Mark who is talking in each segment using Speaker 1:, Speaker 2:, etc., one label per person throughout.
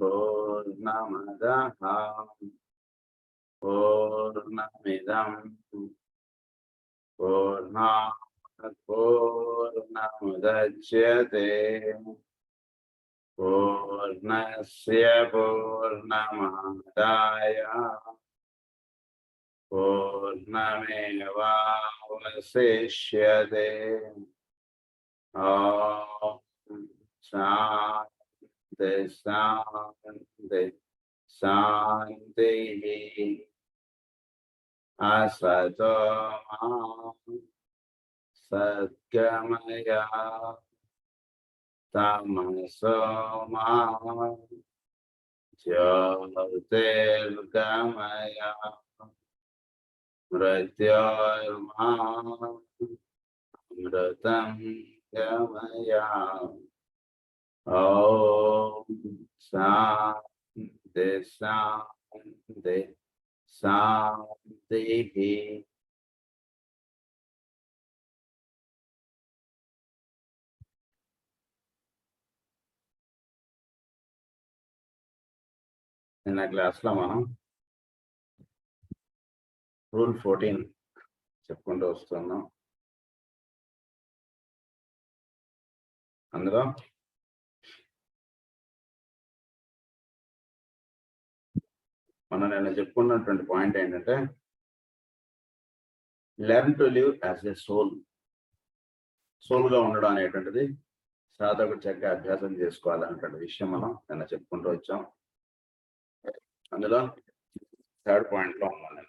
Speaker 1: పూర్ణమదః పూర్ణమిదం పూర్ణాత్ పూర్ణముదచ్యతే పూర్ణస్య పూర్ణమాదాయ పూర్ణమేవావశిష్యతే. ఓం శాంతి శాంతి శాంతి. అసతో మా సద్గమయ తమసో మా జ్యోతిర్గమయ మృత్యోర్మా అమృతం గమయ. ఓం శాంతి శాంతి శాంతి. నిన్న క్లాస్లో మనం రూల్ 14 చెప్పుకుంటూ వస్తున్నాం. అందులో మనం నిన్న చెప్పుకున్నటువంటి పాయింట్ ఏంటంటే learn to live as a సోల్గా ఉండడం అనేటువంటిది సాధకుడు చక్కగా అభ్యాసం చేసుకోవాలనేటువంటి విషయం మనం నిన్న చెప్పుకుంటూ వచ్చాం. అందులో 3rd పాయింట్లో ఉన్నాను.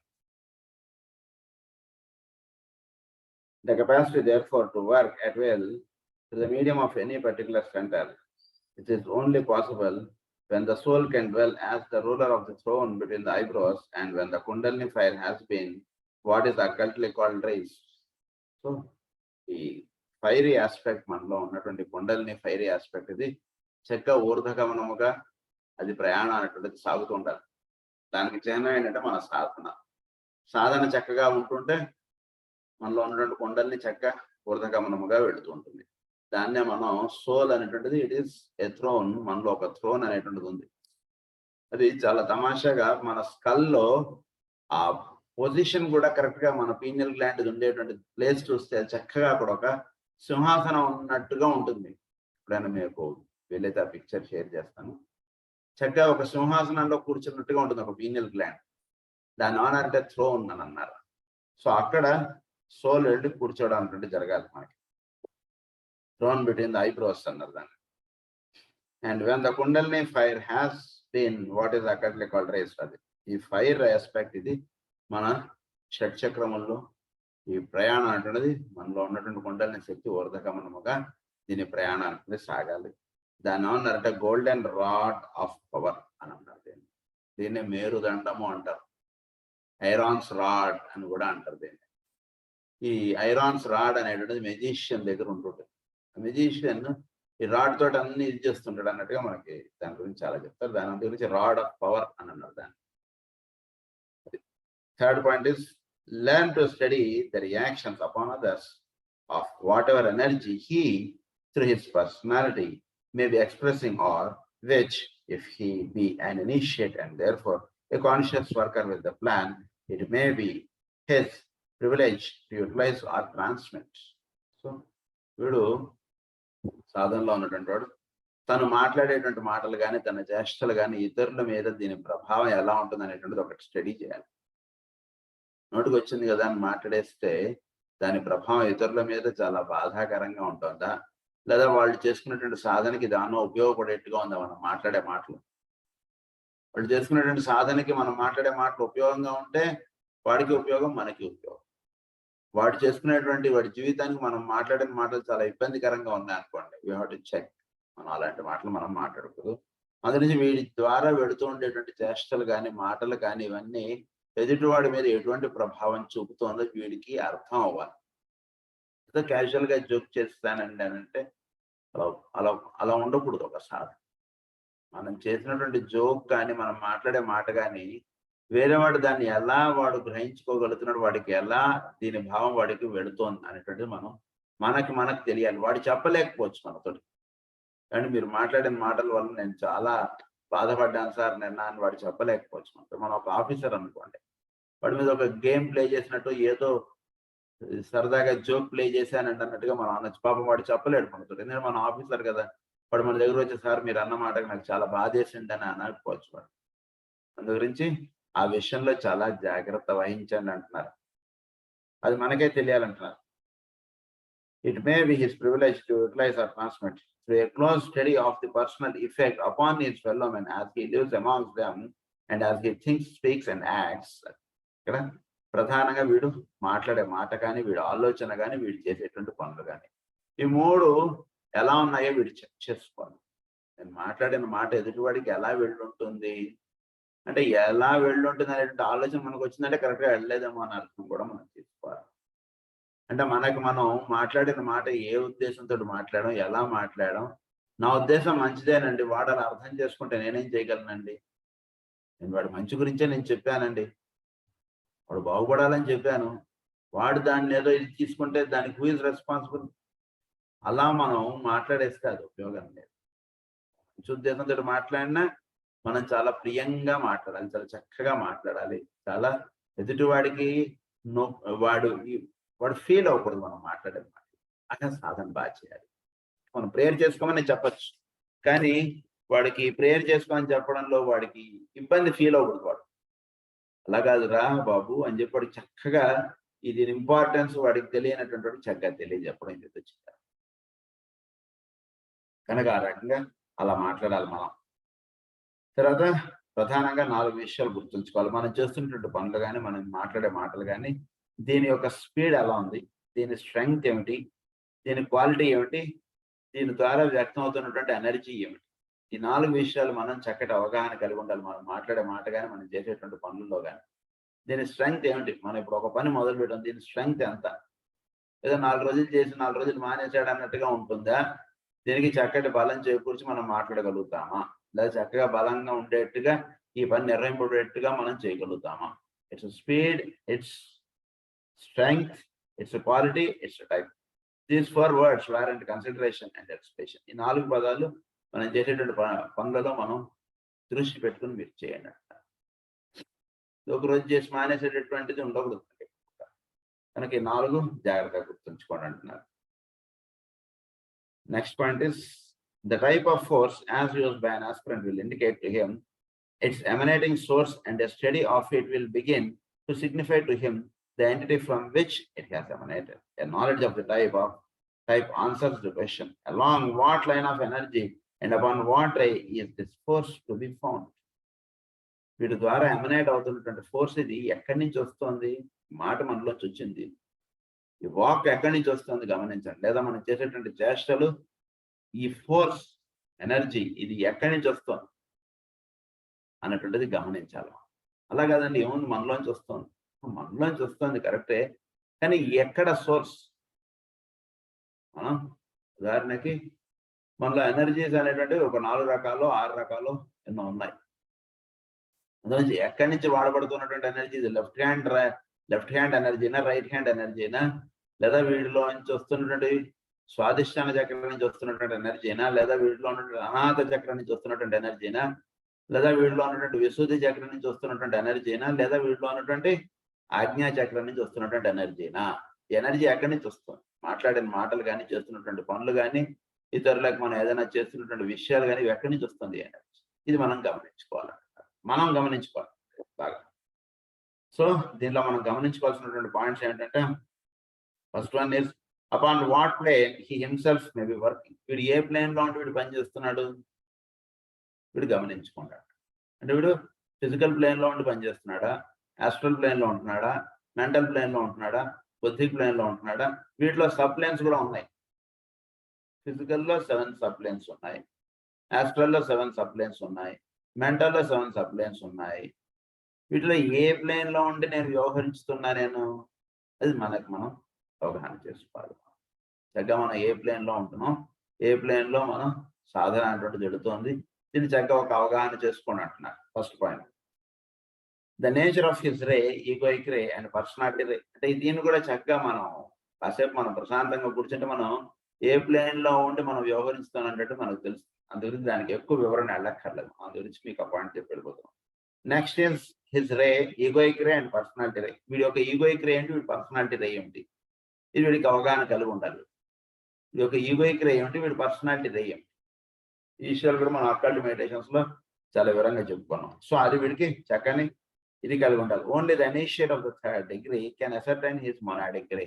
Speaker 1: The capacity therefore to work at will through the medium of any particular center, it is only possible when the soul can dwell as the ruler of the throne between the eyebrows, and when the Kundalini fire has been what is occultly called raised. So, the fiery aspect మనలో ఉన్నటువంటి kundalini fiery aspect ఇది చక్కగా ఊర్ధగమనముగా అది ప్రయాణం అనేటువంటిది సాగుతూ ఉండాలి. దానికి చిహ్నం ఏంటంటే మన సాధన చక్కగా ఉంటుంటే మనలో ఉన్నటువంటి కుండలిని చక్కగా ఊర్ధగమనముగా వెళుతూ ఉంటుంది. దాన్నే మనం సోల్ అనేటువంటిది ఇట్ ఈస్ ఎ థ్రోన్. మనలో ఒక థ్రోన్ అనేటువంటిది ఉంది. అది చాలా తమాషాగా మన స్కల్లో ఆ పొజిషన్ కూడా కరెక్ట్ గా మన పీనియల్ గ్లాండ్ ఉండేటువంటి ప్లేస్ చూస్తే చక్కగా అక్కడ ఒక సింహాసనం ఉన్నట్టుగా ఉంటుంది. ఎప్పుడైనా మీకు వీలైతే ఆ పిక్చర్ షేర్ చేస్తాను. చక్కగా ఒక సింహాసనంలో కూర్చున్నట్టుగా ఉంటుంది ఒక పీనియల్ గ్లాండ్. దాని ఆనర్ అంటే థ్రోన్ అని అన్నారు. సో అక్కడ సోల్ వెళ్ళి కూర్చోవడం అంటే జరగాలి మనకి. థ్రోన్ బిట్వీన్ ద ఐబ్రోస్ అన్నారు దాన్ని. And when the kundalini fire has been what is occultly called raised. అది ఈ ఫైర్ ఆస్పెక్ట్ ఇది మన షట్చక్రముల్లో ఈ ప్రయాణం అంటున్నది మనలో ఉన్నటువంటి కుండలిని శక్తి ఊర్ధగమనముగా దీని ప్రయాణం అనేది సాగాలి. దాన్ని ఏమన్నారంటే గోల్డెన్ రాడ్ ఆఫ్ పవర్ అని అన్నారు. దీన్ని మేరుదండము అంటారు. ఐరాన్స్ రాడ్ అని కూడా అంటారు దీన్ని. ఈ ఐరాన్స్ రాడ్ అనేటువంటిది మెజిషియన్ దగ్గర ఉంటుంది. మెజిషియన్ ఈ రాడ్ తోటి అన్ని ఇది చేస్తుంటాడు అన్నట్టుగా మనకి దాని గురించి చాలా చెప్తారు. దాని గురించి రాడ్ ఆఫ్ పవర్ అని అన్నారు దాన్ని. 3rd point is learn to study the reactions upon others of whatever energy he through his personality may be expressing, or which, if he be an initiate and therefore a conscious worker with the plan, it may be his privilege to utilize or transmit. So వీడు సాధనలో ఉన్నటువంటి వాడు తను మాట్లాడేటువంటి మాటలు కానీ తన చేష్టలు కానీ ఇతరుల మీద దీని ప్రభావం ఎలా ఉంటుంది అనేటువంటిది ఒకటి స్టడీ చేయాలి. నోటికి వచ్చింది కదా అని మాట్లాడేస్తే దాని ప్రభావం ఇతరుల మీద చాలా బాధాకరంగా ఉంటుందా, లేదా వాళ్ళు చేసుకున్నటువంటి సాధనకి దానిలో ఉపయోగపడేట్టుగా ఉందా మనం మాట్లాడే మాటలు. వాళ్ళు చేసుకున్నటువంటి సాధనకి మనం మాట్లాడే మాటలు ఉపయోగంగా ఉంటే వాడికి ఉపయోగం, మనకి ఉపయోగం. వాడు చేసుకునేటువంటి వాడి జీవితానికి మనం మాట్లాడిన మాటలు చాలా ఇబ్బందికరంగా ఉన్నాయి అనుకోండి, వీ హ్యావ్ టు చెక్. మనం అలాంటి మాటలు మనం మాట్లాడకూడదు. అందు నుంచి వీడి ద్వారా వెళుతూ ఉండేటువంటి చేష్టలు కానీ మాటలు కానీ ఇవన్నీ ఎదుటివాడి మీద ఎటువంటి ప్రభావం చూపుతోందో వీడికి అర్థం అవ్వాలి. ఏదో క్యాజువల్ గా జోక్ చేస్తానండి అని అంటే అలా అలా ఉండకూడదు. ఒకసారి మనం చేసినటువంటి జోక్ కానీ మనం మాట్లాడే మాట కానీ వేరేవాడు దాన్ని ఎలా వాడు గ్రహించుకోగలుగుతున్నాడు, వాడికి ఎలా దీని భావం వాడికి వెళుతోంది అనేటువంటిది మనకు తెలియాలి. వాడు చెప్పలేకపోవచ్చు మనతోటి. కానీ మీరు మాట్లాడిన మాటల వల్ల నేను చాలా బాధపడ్డాను సార్ నిన్న అని వాడు చెప్పలేకపోవచ్చు. మనం ఒక ఆఫీసర్ అనుకోండి, వాడి మీద ఒక గేమ్ ప్లే చేసినట్టు ఏదో సరదాగా జోక్ ప్లే చేశానండి అన్నట్టుగా మనం అనొచ్చు. పాపం వాడు చెప్పలేడు మనతో. ఎందుకంటే మనం ఆఫీసర్ కదా. వాడు మన దగ్గర వచ్చి సార్ మీరు అన్న మాటకు నాకు చాలా బాధేసింది అని అనకపోవచ్చు వాడు. అందు గురించి ఆ విషయంలో చాలా జాగ్రత్త వహించండి అంటున్నారు. అది మనకే తెలియాలంటున్నారు. It may be his privilege to utilize or transmit through a close study of the personal effect upon his fellow men as he lives amongst them and as he thinks, speaks and acts. ఇక్కడ ప్రధానంగా వీడు మాట్లాడే మాట కానీ, వీడు ఆలోచన కానీ, వీడు చేసేటువంటి పనులు కానీ, ఈ 3 ఎలా ఉన్నాయో వీడు చెక్ చేసుకోవాలి. నేను మాట్లాడిన మాట ఎదుటివాడికి ఎలా వెళ్ళుంటుంది అంటే, ఎలా వెళ్ళుంటుంది అనేటువంటి ఆలోచన మనకు వచ్చిందంటే కరెక్ట్గా వెళ్ళలేదేమో అని అర్థం కూడా మనం తీసుకోవాలి. అంటే మనకు మనం మాట్లాడిన మాట ఏ ఉద్దేశంతో మాట్లాడడం, ఎలా మాట్లాడడం, నా ఉద్దేశం మంచిదేనండి, వాడు అలా అర్థం చేసుకుంటే నేనేం చేయగలనండి? నేను వాడి మంచి గురించే నేను చెప్పానండి, వాడు బాగుపడాలని చెప్పాను, వాడు దాన్ని ఏదో ఇది తీసుకుంటే దానికి హూ ఇస్ రెస్పాన్సిబుల్? అలా మనం మాట్లాడేస్తే అది ఉపయోగం లేదు. మంచి ఉద్దేశంతో మాట్లాడినా మనం చాలా ప్రియంగా మాట్లాడాలి, చాలా చక్కగా మాట్లాడాలి, చాలా ఎదుటివాడికి వాడు ఫీల్ అవ్వకూడదు మనం మాట్లాడేది. అలా సాధన బాగా చేయాలి. మనం ప్రేయర్ చేసుకోమని చెప్పచ్చు, కానీ వాడికి ప్రేయర్ చేసుకోమని చెప్పడంలో వాడికి ఇబ్బంది ఫీల్ అవ్వకూడదు. వాడు అలా కాదురా బాబు అని చెప్పి వాడికి చక్కగా ఇది ఇంపార్టెన్స్ వాడికి తెలియనటువంటి వాడికి చక్కగా తెలియజెప్పడం జరుగుతుంది. కనుక ఆ రకంగా అలా మాట్లాడాలి మనం. తర్వాత ప్రధానంగా 4 విషయాలు గుర్తుంచుకోవాలి. మనం చేస్తున్నటువంటి పనులు కానీ, మనం మాట్లాడే మాటలు కానీ, దీని యొక్క స్పీడ్ ఎలా ఉంది, దీని స్ట్రెంగ్త్ ఏమిటి, దీని క్వాలిటీ ఏమిటి, దీని ద్వారా వ్యక్తం అవుతున్నటువంటి ఎనర్జీ ఏమిటి, ఈ 4 విషయాలు మనం చక్కటి అవగాహన కలిగి ఉండాలి. మనం మాట్లాడే మాట కానీ, మనం చేసేటువంటి పనుల్లో కానీ. దీని స్ట్రెంగ్త్ ఏమిటి, మనం ఇప్పుడు ఒక పని మొదలు పెట్టాం, దీని స్ట్రెంగ్త్ ఎంత? ఏదో 4 రోజులు చేసి 4 రోజులు మానేసాడు అన్నట్టుగా ఉంటుందా? దీనికి చక్కటి బలం చేకూర్చి మనం మాట్లాడగలుగుతామా? లేదా చక్కగా బలంగా ఉండేట్టుగా ఈ పని నిర్వహింపబడేట్టుగా మనం చేయగలుగుతామా? It's speed, it's strength, its a quality, its a type. These 4 words warrant consideration and expression. ఈ 4 పదాలు మనం చేసేటువంటి పనులలో మనం దృష్టి పెట్టుకుని మీరు చేయండి. ఒక రోజు చేసి మానేసేటటువంటిది ఉండకూడదు. కనుక ఈ 4 జాగ్రత్తగా గుర్తుంచుకోండి అంటున్నారు. Next point is the type of force as used by an aspirant will indicate to him its emanating source, and a study of it will begin to signify to him the entity from which it has emanated. A knowledge of the type answers the question, along what line of energy and upon what ray is this force to be found. వీటి ద్వారా emanate అవుతున్నటువంటి force ఇది ఎక్కడి నుంచి వస్తుంది? మాట మనలోంచి వచ్చింది. ఈ వాక్ ఎక్కడి నుంచి వస్తుంది గమనించండి. లేదా మనం చేసేటువంటి చేష్టలు, ఈ ఫోర్స్ ఎనర్జీ ఇది ఎక్కడి నుంచి వస్తుంది అన్నటువంటిది గమనించాలి. అలా కాదండి, ఏముంది మనలోంచి వస్తుంది, మనలోంచి వస్తుంది కరెక్టే, కానీ ఎక్కడ సోర్స్? మనం ఉదాహరణకి మనలో ఎనర్జీస్ అనేటువంటివి ఒక 4 రకాలు 6 రకాలు ఎన్నో ఉన్నాయి. అందులోంచి ఎక్కడి నుంచి వాడబడుతున్నటువంటి ఎనర్జీ, లెఫ్ట్ హ్యాండ్ ఎనర్జీనా, రైట్ హ్యాండ్ ఎనర్జీనా, లేదా వీడిలో నుంచి వస్తున్నటువంటి స్వాదిష్టాన చక్రం నుంచి వస్తున్నటువంటి ఎనర్జీనా, లేదా వీడిలో ఉన్నటువంటి అనాథ చక్రం నుంచి వస్తున్నటువంటి ఎనర్జీనా, లేదా వీడిలో ఉన్నటువంటి విశుద్ధి చక్రం నుంచి వస్తున్నటువంటి ఎనర్జీనా, లేదా వీడిలో ఉన్నటువంటి ఆజ్ఞా చక్రం నుంచి వస్తున్నటువంటి ఎనర్జీనా? ఎనర్జీ ఎక్కడి నుంచి వస్తుంది? మాట్లాడిన మాటలు కానీ, చేస్తున్నటువంటి పనులు కానీ, ఇతరులకు మనం ఏదైనా చేస్తున్నటువంటి విషయాలు కానీ ఎక్కడి నుంచి వస్తుంది ఎనర్జీ? ఇది మనం గమనించుకోవాలి బాగా. సో దీనిలో మనం గమనించుకోవాల్సినటువంటి పాయింట్స్ ఏంటంటే, first one is upon what plane he himself may be working. వీడు ఏ ప్లేన్ లో ఉంటే వీడు పని చేస్తున్నాడు వీడు గమనించుకుంటాడు. అంటే వీడు ఫిజికల్ ప్లేన్ లో ఉండి పనిచేస్తున్నాడా, ఆస్ట్రల్ ప్లేన్ లో ఉంటున్నాడా, మెంటల్ ప్లేన్ లో ఉంటున్నాడా, బుద్ధిక్ ప్లేన్ లో ఉంటున్నాడా? వీటిలో సబ్ ప్లేన్స్ కూడా ఉన్నాయి. ఫిజికల్లో 7 సబ్ ప్లేన్స్ ఉన్నాయి, ఆస్ట్రల్లో 7 సబ్ ప్లేన్స్ ఉన్నాయి, మెంటల్లో 7 సబ్ ప్లేన్స్ ఉన్నాయి. వీటిలో ఏ ప్లేన్ లో ఉండి నేను వ్యవహరిస్తున్నా అది మనం అవగాహన చేసుకోవాలి. చక్కగా మనం ఏ ప్లేన్ లో ఉంటున్నాం, ఏ ప్లేన్ లో మనం సాధన అనేటువంటి జరుగుతోంది, దీన్ని చక్కగా ఒక అవగాహన చేసుకోండి అంటున్నారు. First point, the nature of his ray, egoic ray and personality ray. అంటే దీన్ని కూడా చక్కగా మనం కాసేపు మనం ప్రశాంతంగా కూర్చుంటే మనం ఏ ప్లేన్ లో ఉండి మనం వ్యవహరిస్తానంటే మనకు తెలుసు. అందు గురించి దానికి ఎక్కువ వివరణ వెళ్ళక్కర్లేదు. అందు గురించి మీకు ఆ పాయింట్ చెప్పి వెళ్ళిపోతాం. Next is his ray, egoic ray and personality ray. వీడి యొక్క ఈగోయిక్ రే ఏంటి, వీడి పర్సనాలిటీ రే ఏమిటి, ఇది వీడికి అవగాహన కలిగి ఉండాలి. వీడి యొక్క ఈగోయిక్ రే ఏమిటి, వీడి పర్సనాలిటీ రే ఏమిటి, ఈ విషయాలు కూడా మనం అక్కల్ట్ మెడిటేషన్స్ లో చాలా వివరంగా చెప్పుకున్నాం. సో అది వీడికి చక్కని ఇది కలిగి ఉండాలి. Only the initiate of the third degree can ascertain his monadic ray.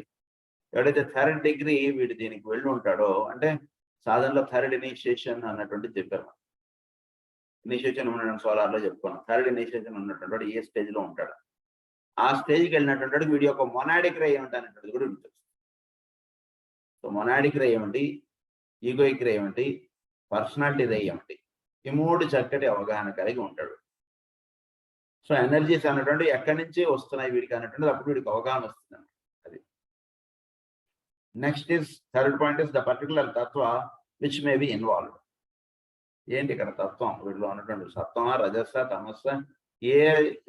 Speaker 1: ఎవడైతే థర్డ్ డిగ్రీ వీడు దీనికి వెళ్ళి ఉంటాడో, అంటే సాధనలో థర్డ్ ఇనిషియేషన్ అన్నటువంటిది చెప్పారు. ఇనిషియేషన్ ఉన్నటువంటి సోలార్ లో చెప్పుకున్నాం. థర్డ్ ఇనిషియేషన్ ఉన్నటువంటి వాడు ఏ స్టేజ్ లో ఉంటాడు, ఆ స్టేజ్కి వెళ్ళినటువంటి వాడు వీడి యొక్క మొనాడిక్ రే ఏమిటి అనేటువంటిది కూడా ఉంటుంది. సో మొనాడిక్ రే ఏమిటి, ఈగోయిక్ రే ఏమిటి, పర్సనాలిటీ రే ఏమిటి, ఈ మూడు చక్కటి అవగాహన కలిగి ఉంటాడు. సో ఎనర్జీస్ అన్నటువంటి ఎక్కడి నుంచి వస్తున్నాయి వీడికి అన్నటువంటిది అప్పుడు వీడికి అవగాహన వస్తుంది. అది next is third point is the particular Tattva which may be involved. ఏంటి ఇక్కడ తత్వం, వీడిలో ఉన్నటువంటి సత్వ, రజస్స, తమస్స, ఏ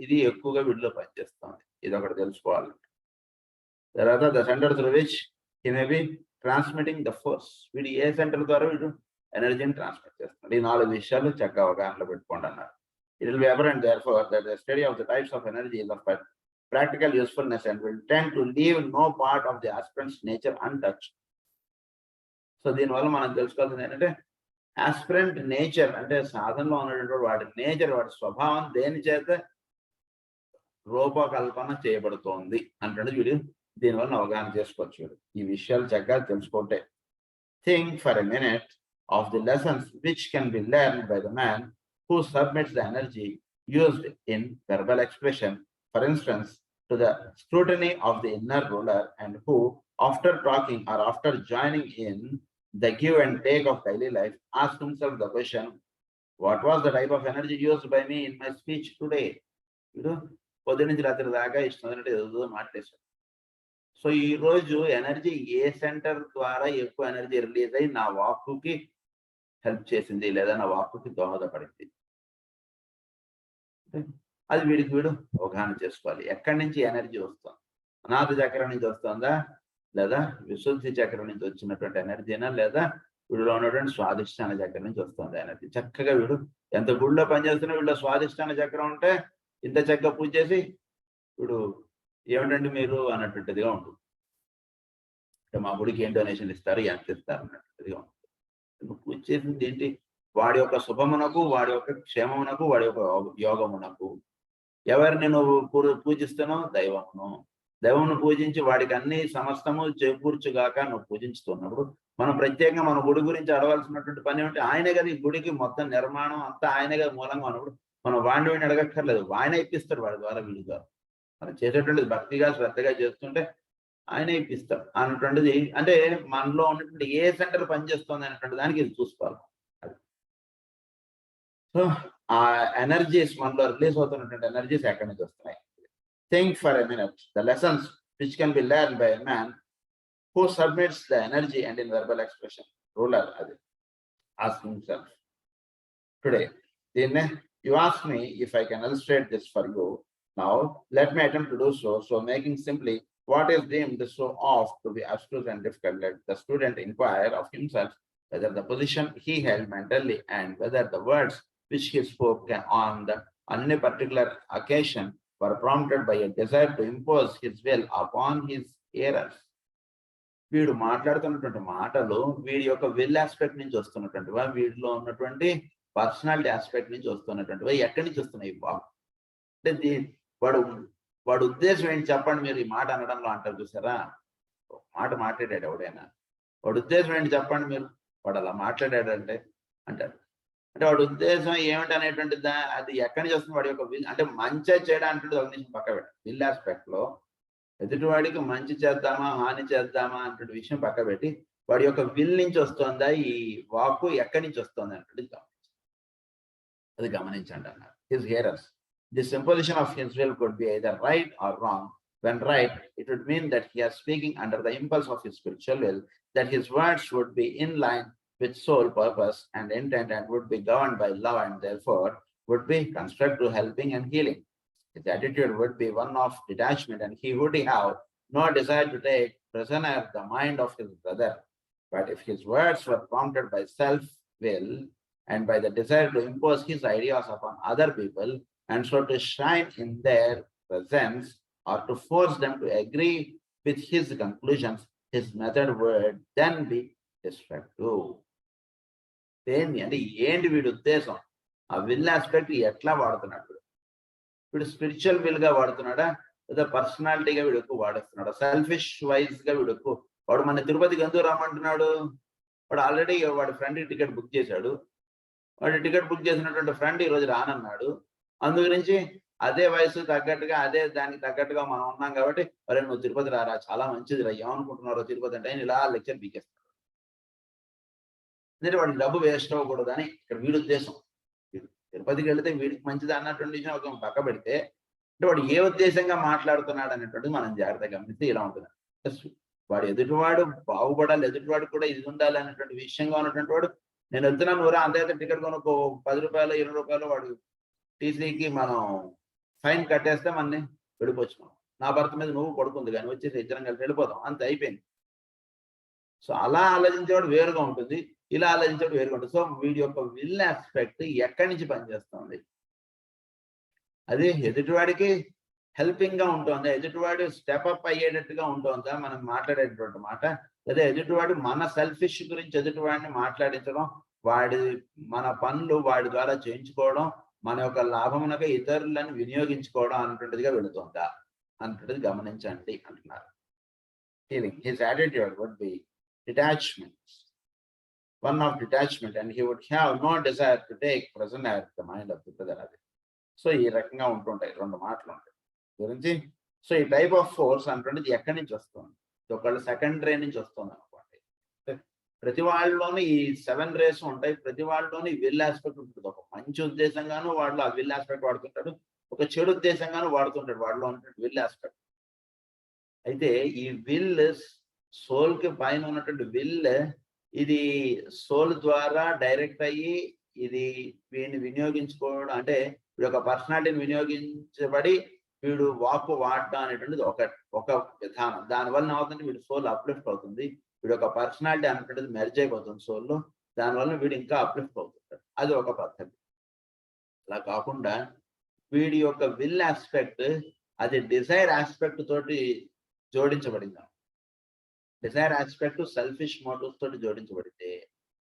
Speaker 1: ఇది ఎక్కువగా వీడిలో పనిచేస్తుంది, ఇది ఒకటి తెలుసుకోవాలి. తర్వాత the centre through which he may be transmitting the force, వీడు ఏ సెంటర్ ద్వారా వీడు ఎనర్జీని ట్రాన్స్మిట్ చేస్తున్నాడు. ఈ 4 విషయాలు చక్కగా అవగాహనలో పెట్టుకోండి అన్నారు. It will be apparent therefore that the study of the types of energy is of practical usefulness and will tend to leave no part of the aspirant's nature untouched. So దీనివల్ల మనం తెలుసుకోవాల్సింది ఏంటంటే, ఆస్పిరెంట్ నేచర్ అంటే సాధనలో ఉన్నటువంటి వాడి nature, వాడి స్వభావం దేని చేత రూపకల్పన చేయబడుతోంది అంటే వీడు దీనివల్ల అవగాహన చేసుకోవచ్చు. ఈ విషయాలు చక్కగా తెలుసుకుంటే, think for a minute of the lessons which can B learned by the man who submits the energy used in verbal expression, for instance, to the scrutiny of the inner ruler, and who, after talking or after joining in the give and take of daily life, asks himself the question, what was the type of energy used by me in my speech today? పొద్దు నుంచి రాత్రి దాకా ఇష్టం ఏదో మాట్లాడేశాడు. So ఈ రోజు energy ఏ centre ద్వారా ఎక్కువ ఎనర్జీ రిలీజ్ అయ్యి నా వాక్కుకి హెల్ప్ చేసింది లేదా నా వాక్కుకి దోహదపడింది, అది వీడికి వీడు అవగాహన చేసుకోవాలి. ఎక్కడి నుంచి ఎనర్జీ వస్తుంది, అనాథ చక్రం నుంచి వస్తుందా, లేదా విశుద్ధి చక్రం నుంచి వచ్చినటువంటి ఎనర్జీనా, లేదా వీడిలో ఉన్నటువంటి స్వాదిష్టాన చక్రం నుంచి వస్తుంది ఎనర్జీ. చక్కగా వీడు ఎంత గుడిలో పనిచేస్తున్నా వీడిలో స్వాదిష్టాన చక్రం ఉంటే ఇంత చక్కగా పూజ చేసి వీడు ఏమిటండి మీరు అన్నటువంటిదిగా ఉంటుంది. అంటే మా గుడికి ఏం డొనేషన్ ఇస్తారు, ఎంత ఇస్తారు అన్నటువంటిదిగా ఉంటుంది. పూజ చేసింది ఏంటి, వాడి యొక్క శుభమునకు, వాడి యొక్క క్షేమమునకు, వాడి యొక్క యోగమునకు. ఎవరిని నువ్వు పూజిస్తానో దైవమును పూజించి వాడికి అన్ని సమస్తము చేకూర్చుగాక నువ్వు పూజించుతున్నప్పుడు మనం ప్రత్యేకంగా మన గుడి గురించి అడగాల్సినటువంటి పని ఏమిటి, ఆయనే కదా ఈ గుడికి మొత్తం నిర్మాణం అంతా ఆయనే కదా మూలంగా ఉన్నప్పుడు మనం వాడిని అడగక్కర్లేదు, ఆయన ఇప్పిస్తాడు వాడి ద్వారా వీడి ద్వారా. మనం చేసేటువంటిది భక్తిగా శ్రద్ధగా చేస్తుంటే ఆయన ఇప్పిస్తాడు అన్నటువంటిది. అంటే మనలో ఉన్నటువంటి ఏ సెంటర్ పనిచేస్తుంది అనేటువంటి దానికి ఇది చూసుకోవాలి. సో ఆ ఎనర్జీస్ మనలో రిలీజ్ అవుతున్నటువంటి ఎనర్జీస్ ఎక్కడి నుంచి వస్తున్నాయి. Think for a minute the lessons which can be learn by a man who submits the energy and in verbal expression. Ruler అది ఆస్క్ హిమ్సెల్ఫ్ టుడే. దీన్నే you ask me if I can illustrate this for you. Now let me attempt to do so. So making simply what is deemed so oft to be abstruse and difficult, let the student inquire of himself whether the position he held mentally and whether the words which he spoke on any particular occasion were prompted by a desire to impose his will upon his hearers. వీడు మాట్లాడుతున్నటువంటి మాటలు వీడి యొక్క will aspect నుంచి వస్తున్నటువంటివా, వీడిలో ఉన్నటువంటి personality aspect నుంచి వస్తున్నటువంటివా, ఎక్కడి నుంచి వస్తున్నాయి బాబు అంటే వాడు ఉద్దేశం ఏంటి చెప్పండి మీరు ఈ మాట అనడంలో అంటారు చూసారా. మాట మాట్లాడాడు ఎవడైనా, వాడు ఉద్దేశం ఏంటి చెప్పండి మీరు, వాడు అలా మాట్లాడాడంటే అంటారు. అంటే వాడి ఉద్దేశం ఏమిటి అనేటువంటిది అది ఎక్కడి నుంచి వస్తుంది, వాడి యొక్క విల్ అంటే మంచి చేయడం అంటే ఒక నిమిషం పక్క పెట్టి విల్ ఆస్పెక్ట్ లో ఎదుటివాడికి మంచి చేద్దామా హాని చేద్దామా అంటే విషయం పక్క పెట్టి వాడి యొక్క విల్ నుంచి వస్తుందా ఈ వాక్కు ఎక్కడి నుంచి వస్తుంది అంటే అది గమనించండి అన్నారు. His hearers. This imposition of his will could be either right or wrong. When right, it would mean that he is speaking under the impulse of his spiritual will, that his words would be in line with soul purpose and intent and would be governed by love and therefore would be constructive, helping and healing. His attitude would be one of detachment and he would have no desire to take prisoner the mind of his brother. But if his words were prompted by self-will, and by the desire to impose his ideas upon other people, and so to shine in their presence or to force them to agree with his conclusions, his method would then be destructive. దేన్ని అంటే ఏంటి వీడి ఉద్దేశం? ఆ will aspect ఎట్లా వాడుతున్నాడు? వీడు spiritual will గా వాడుతున్నాడా, లేదా పర్సనాలిటీగా వీడు ఎక్కువ వాడుతున్నాడా, సెల్ఫిష్ వైజ్ గా వీడు ఎక్కువ? వాడు మన తిరుపతికి ఎందుకు రమ్మంటున్నాడు? వాడు ఆల్రెడీ వాడి ఫ్రెండ్ టికెట్ బుక్ చేశాడు. వాడు టికెట్ బుక్ చేసినటువంటి ఫ్రెండ్ ఈరోజు రానన్నాడు. అందు గురించి అదే వయసు తగ్గట్టుగా, అదే దానికి తగ్గట్టుగా మనం ఉన్నాం కాబట్టి, అరే నువ్వు తిరుపతి రారా, చాలా మంచిది రా, ఏమనుకుంటున్నారో తిరుపతి అంటే ఇలా లెక్చర్ పీకేస్తాడు. ఎందుకంటే వాడికి డబ్బు వేస్ట్ అవ్వకూడదని ఇక్కడ వీడి ఉద్దేశం. తిరుపతికి వెళితే వీడికి మంచిది అన్నటువంటి విషయం ఒక పక్క పెడితే, అంటే వాడు ఏ ఉద్దేశంగా మాట్లాడుతున్నాడు అనేటువంటిది మనం జాగ్రత్తగా గమనిస్తే ఇలా ఉంటుంది. వాడు ఎదుటివాడు బాగుపడాలి, ఎదుటివాడు కూడా ఇది ఉండాలి అనేటువంటి విషయంగా ఉన్నటువంటి వాడు, నేను వెళ్తున్నాను ఊరా అంతైతే టికెట్ కొనుక్కో, 10 రూపాయలు 20 రూపాయలు వాడు టీసీకి మనం ఫైన్ కట్టేస్తే మనని వెళ్ళిపోవచ్చు. మనం నా భర్త మీద నువ్వు పడుకుంది కానీ వచ్చేసి ఇద్దరం కలిసి వెళ్ళిపోతాం, అంత అయిపోయింది. సో అలా ఆలోచించేవాడు వేరుగా ఉంటుంది, ఇలా ఆలోచించేవాడు వేరుగా ఉంటుంది. సో వీడి యొక్క విల్ ఆస్పెక్ట్ ఎక్కడి నుంచి పనిచేస్తుంది? అది ఎదుటివాడికి హెల్పింగ్ గా ఉంటుంది, ఎదుటివాడు స్టెప్ అప్ అయ్యేటట్టుగా ఉంటుందా మనం మాట్లాడేటటువంటి మాట, లేదా ఎదుటివాడు మన సెల్ఫిష్ గురించి ఎదుటివాడిని మాట్లాడించడం, మన పనులు వాడి ద్వారా చేయించుకోవడం, మన యొక్క లాభమునక ఇతరులను వినియోగించుకోవడం అన్నటువంటిదిగా వెళుతుందా అన్నటువంటిది గమనించండి అంటున్నారు. His attitude would be detachment, one of detachment, and he would have no desire to take prisoner the mind of the other. So ఈ రకంగా ఉంటుంటాయి రెండు మాటలు ఉంటాయి గురించి. సో ఈ టైప్ ఆఫ్ ఫోర్స్ అంటుండేది ఎక్కడి నుంచి వస్తుంది? ఒకళ్ళు సెకండ్ రే నుంచి వస్తుంది అనుకోండి. ప్రతి వాళ్ళలోనూ ఈ 7 రేస్ ఉంటాయి, ప్రతి వాళ్ళలోనూ ఈ విల్ ఆస్పెక్ట్ ఉంటుంది. ఒక మంచి ఉద్దేశంగాను వాళ్ళు ఆ విల్ ఆస్పెక్ట్ వాడుతుంటాడు, ఒక చెడు ఉద్దేశంగాను వాడుతుంటాడు వాళ్ళలో ఉన్నటువంటి విల్ ఆస్పెక్ట్. అయితే ఈ విల్, సోల్ కి పైన ఉన్నటువంటి విల్, ఇది సోల్ ద్వారా డైరెక్ట్ అయ్యి ఇది వీడిని వినియోగించుకోవడం, అంటే వీడు ఒక పర్సనాలిటీని వినియోగించబడి వీడు వాక్కు వాడటం అనేటువంటిది ఒక విధానం. దానివల్ల ఏమవుతుంది, వీడు సోల్ అప్లిఫ్ట్ అవుతుంది, వీడు ఒక పర్సనాలిటీ అనేటువంటిది మెర్జ్ అయిపోతుంది సోల్లో, దానివల్ల వీడు ఇంకా అప్లిఫ్ట్ అవుతుంటాడు. అది ఒక పద్ధతి. అలా కాకుండా వీడి యొక్క విల్ ఆస్పెక్ట్ అది డిజైర్ ఆస్పెక్ట్ తోటి జోడించబడింది. డిజైర్ ఆస్పెక్ట్ సెల్ఫిష్ మోటివ్స్ తోటి జోడించబడితే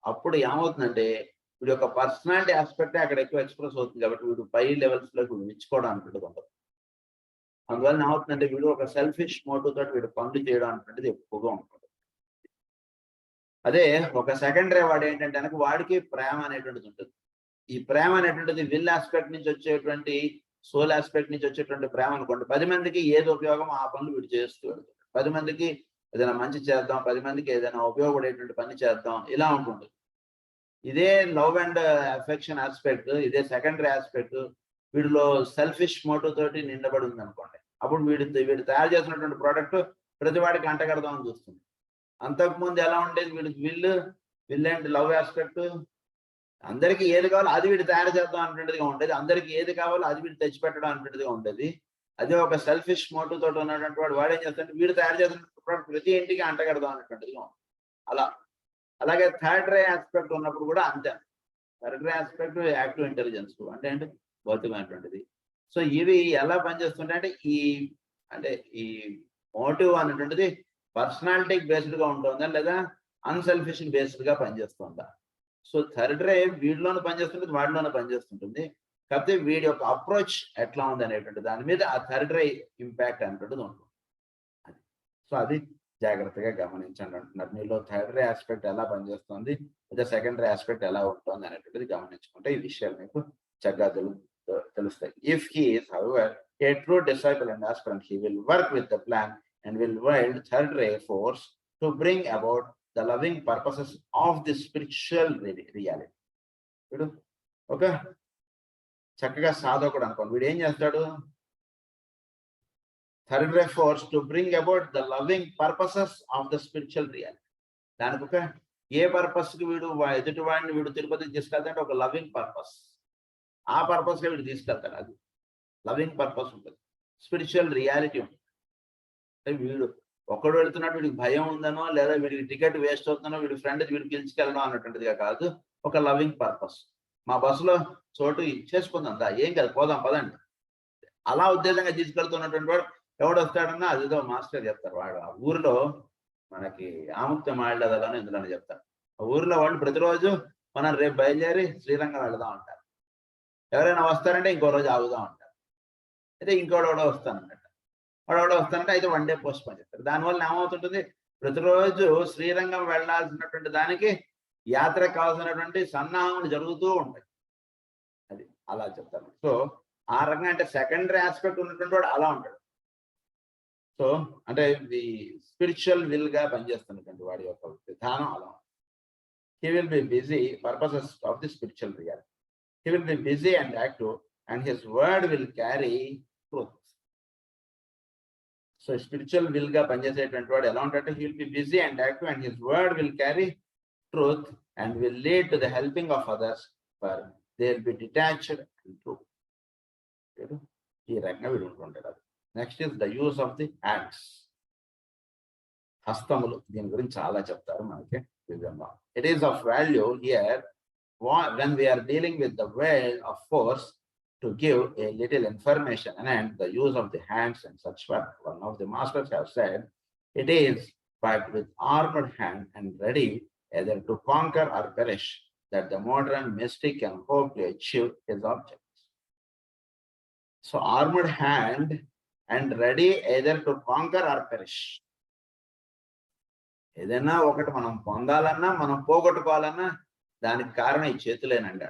Speaker 1: అప్పుడు ఏమవుతుందంటే వీడి యొక్క పర్సనాలిటీ ఆస్పెక్ట్ అక్కడ ఎక్కువ ఎక్స్ప్రెస్ అవుతుంది, కాబట్టి వీడు పై లెవెల్స్ లో వీడు మెచ్చుకోవడం అనుకుంటుంది ఉండదు. అందువల్ల ఏమవుతుందంటే వీడు ఒక సెల్ఫిష్ మోటివ్ తోటి వీడు పనులు చేయడం అనేటువంటిది ఎక్కువగా ఉంటుంది. అదే ఒక సెకండ్ రే వాడు ఏంటంటే కనుక వాడికి ప్రేమ అనేటువంటిది ఉంటుంది. ఈ ప్రేమ అనేటువంటిది విల్ ఆస్పెక్ట్ నుంచి వచ్చేటువంటి, సోల్ ఆస్పెక్ట్ నుంచి వచ్చేటువంటి ప్రేమ అనుకోండి. 10 మందికి ఏది ఉపయోగం ఆ పనులు వీడు చేస్తూ వెళ్తాడు. 10 మందికి ఏదైనా మంచి చేద్దాం, 10 మందికి ఏదైనా ఉపయోగపడేటువంటి పని చేద్దాం, ఇలా ఉంటుంది. ఇదే లవ్ అండ్ అఫెక్షన్ ఆస్పెక్ట్, ఇదే సెకండరీ ఆస్పెక్ట్ వీడిలో సెల్ఫిష్ మోటివ్ తోటి నిండబడి ఉంది అనుకోండి. అప్పుడు వీడు తయారు చేసినటువంటి ప్రోడక్ట్ ప్రతి వాడికి అంటగడదామని చూస్తుంది. అంతకుముందు ఎలా ఉండేది, వీడికి విల్ అండ్ లవ్ ఆస్పెక్ట్, అందరికీ ఏది కావాలో అది వీడు తయారు చేద్దాం అనేటువంటిదిగా ఉండేది, అందరికీ ఏది కావాలో అది వీడు తెచ్చిపెట్టడం అనేటువంటిదిగా ఉండేది. అదే ఒక సెల్ఫిష్ మోటివ్ తోటి ఉన్నటువంటి వాడు ఏం చేస్తాడంటే వీడు తయారు చేసిన ప్రోడక్ట్ ప్రతి ఇంటికి అంటగడదాం అనేటువంటిదిగా ఉంది. అలాగే థర్డ్ రే ఆస్పెక్ట్ ఉన్నప్పుడు కూడా అంతే. థర్డ్ రే ఆస్పెక్ట్ యాక్టివ్ ఇంటెలిజెన్స్ అంటే భౌతికమైనటువంటిది. సో ఇవి ఎలా పనిచేస్తుంటే ఈ మోటివ్ అనేటువంటిది పర్సనాలిటీ బేస్డ్ గా ఉంటుందా లేదా అన్సెల్ఫిష్ బేస్డ్ గా పనిచేస్తుందా? సో థర్డ్ రే వీడిలోనే పనిచేస్తుంటుంది, వాడిలోనే పనిచేస్తుంటుంది. కాకపోతే వీడి యొక్క అప్రోచ్ ఎట్లా ఉంది అనేటువంటి దాని మీద ఆ థర్డ్ రే ఇంపాక్ట్ అనేటువంటిది ఉంటుంది. సో అది జాగ్రత్తగా గమనించండి అంటున్నారు. మీలో థర్డ్ రే ఆస్పెక్ట్ ఎలా పనిచేస్తుంది, లేదా సెకండ్ రే ఆస్పెక్ట్ ఎలా ఉంటుంది అనేటువంటిది గమనించుకుంటే ఈ విషయాలు మీకు చక్కగా తెలుస్తాయి. If he is however A true disciple and aspirant, he will work with the plan and will wield third ray force to bring about the loving purposes of the spiritual reality. Okay, చక్కగా సాధకుడు అనుకోండి. వీడు ఏం చేస్తాడు? Third ray force to bring about the loving purposes of the spiritual reality. దానికి ఒక ఏ purpose కి వీడు ఎదుటి వాడిని వీడు తిరుపతికి తీసుకెళ్తాడంటే ఒక లవింగ్ పర్పస్, ఆ పర్పస్ గా వీడు తీసుకెళ్తాడు. అది లవింగ్ పర్పస్ ఉంటుంది, స్పిరిచువల్ రియాలిటీ ఉంటుంది. వీడు ఒక్కడు వెళ్తున్నాడు, వీడికి భయం ఉందనో లేదా వీడికి టికెట్ వేస్ట్ అవుతుందనో వీడి ఫ్రెండ్ వీడికి పిలుచుకెళ్ళడం అన్నటువంటిదిగా కాదు. ఒక లవింగ్ పర్పస్. మా బస్సులో చోటు చేసుకుందా, ఏం కాదు, పోదాం పదండి, అలా ఉద్దేశంగా తీసుకెళ్తున్నటువంటి వాడు ఎవడు వస్తాడన్నా అదిదో మాస్టర్ చెప్తారు. వాడు ఆ ఊరిలో మనకి ఆముక్తి మాడలేదని ఎందుకని చెప్తారు. ఆ ఊరిలో వాళ్ళు ప్రతిరోజు మనం రేపు బయలుదేరి శ్రీరంగం వెళదాం అంటారు. ఎవరైనా వస్తారంటే ఇంకో రోజు ఆగుదాం అంటారు. అయితే ఇంకోడెవడో వస్తానన్నట్టు, వాడెవడో వస్తానంటే అయితే 1 డే పోస్ట్ పోన్ చెప్తారు. దానివల్ల ఏమవుతుంటుంది, ప్రతిరోజు శ్రీరంగం వెళ్లాల్సినటువంటి దానికి యాత్రకు కావాల్సినటువంటి సన్నాహములు జరుగుతూ ఉంటాయి. అది అలా చెప్తాను. సో ఆ రకంగా అంటే సెకండరీ ఆస్పెక్ట్ ఉన్నటువంటి వాడు అలా ఉంటాడు. సో అంటే ఇది స్పిరిచువల్ విల్ గా పనిచేస్తున్నటువంటి వాడి యొక్క విధానం అలా. He will be busy purposes of the spiritual reality. He will be busy and active, and his word will carry truth. So spiritual will ga pancheseటువంటి వాడు ఎలా ఉంటాడంటే he will be busy and active, and his word will carry truth and will lead to the helping of others, for they will be detached and true. ఈ రకంగా వీడు ఉంటుంటాడు. Next is the use of the hands. హస్తములు దీని గురించి చాలా చెప్తారు మనకి. It is of value here when we are dealing with the world of force to give a little information and the use of the hands and such work. One of the masters have said, it is but with armed hand and ready either to conquer or perish that the modern mystic can hope to achieve his objects. So armed hand and ready either to conquer or perish. ఏదైనా ఒకటి మనం పొందాలన్నా మనం పోగొట్టుకోవాలన్నా దానికి కారణం ఈ చేతులేనండి.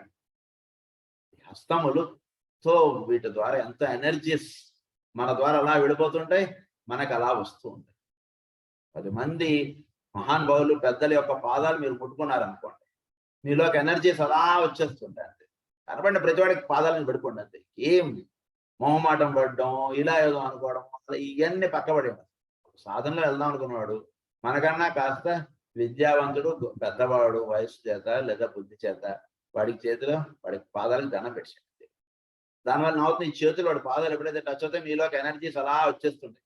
Speaker 1: హస్తములుతో వీటి ద్వారా ఎంతో ఎనర్జీస్ మన ద్వారా అలా విడిపోతుంటాయి, మనకు అలా వస్తూ ఉంటాయి. 10 మంది మహానుభావులు పెద్దల యొక్క పాదాలు మీరు ముట్టుకున్నారనుకోండి, మీలోకి ఎనర్జీస్ అలా వచ్చేస్తుంటాయి. అంతే కనబడిన ప్రతివాడికి పాదాలను పెట్టుకోండి అంతే. ఏం మొహమాటం పడడం, ఇలా ఏదో అనుకోవడం, ఇవన్నీ పక్కబడి సాధనలో వెళ్దాం అనుకున్నవాడు మనకన్నా కాస్త విద్యావంతుడు, పెద్దవాడు, వయసు చేత లేదా బుద్ధి చేత వాడికి చేతిలో వాడికి పాదాలకు దండం పెట్టాడు. దానివల్ల నవ్వుతుంది ఈ చేతులు వాడి పాదాలు ఎప్పుడైతే టచ్ అవుతాయి మీలోకి ఎనర్జీస్ అలా వచ్చేస్తుంటాయి.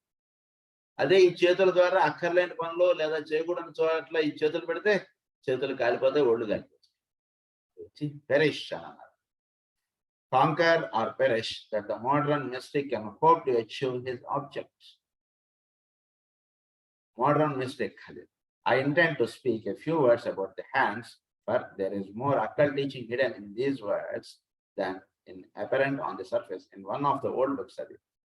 Speaker 1: అదే ఈ చేతుల ద్వారా అక్కర్లేని పనులు లేదా చేయకూడని చోట్ల ఈ చేతులు పెడితే చేతులు కాలిపోతాయి, ఒళ్ళు కాలిపోతాయి. పెరిష్ అన్నారు. Conquer or perish that the modern mystic can hope to achieve his objects. Modern mystic. I intend to speak a few words about the hands, but there is more occult teaching hidden in these words than in apparent on the surface. In one of the old books,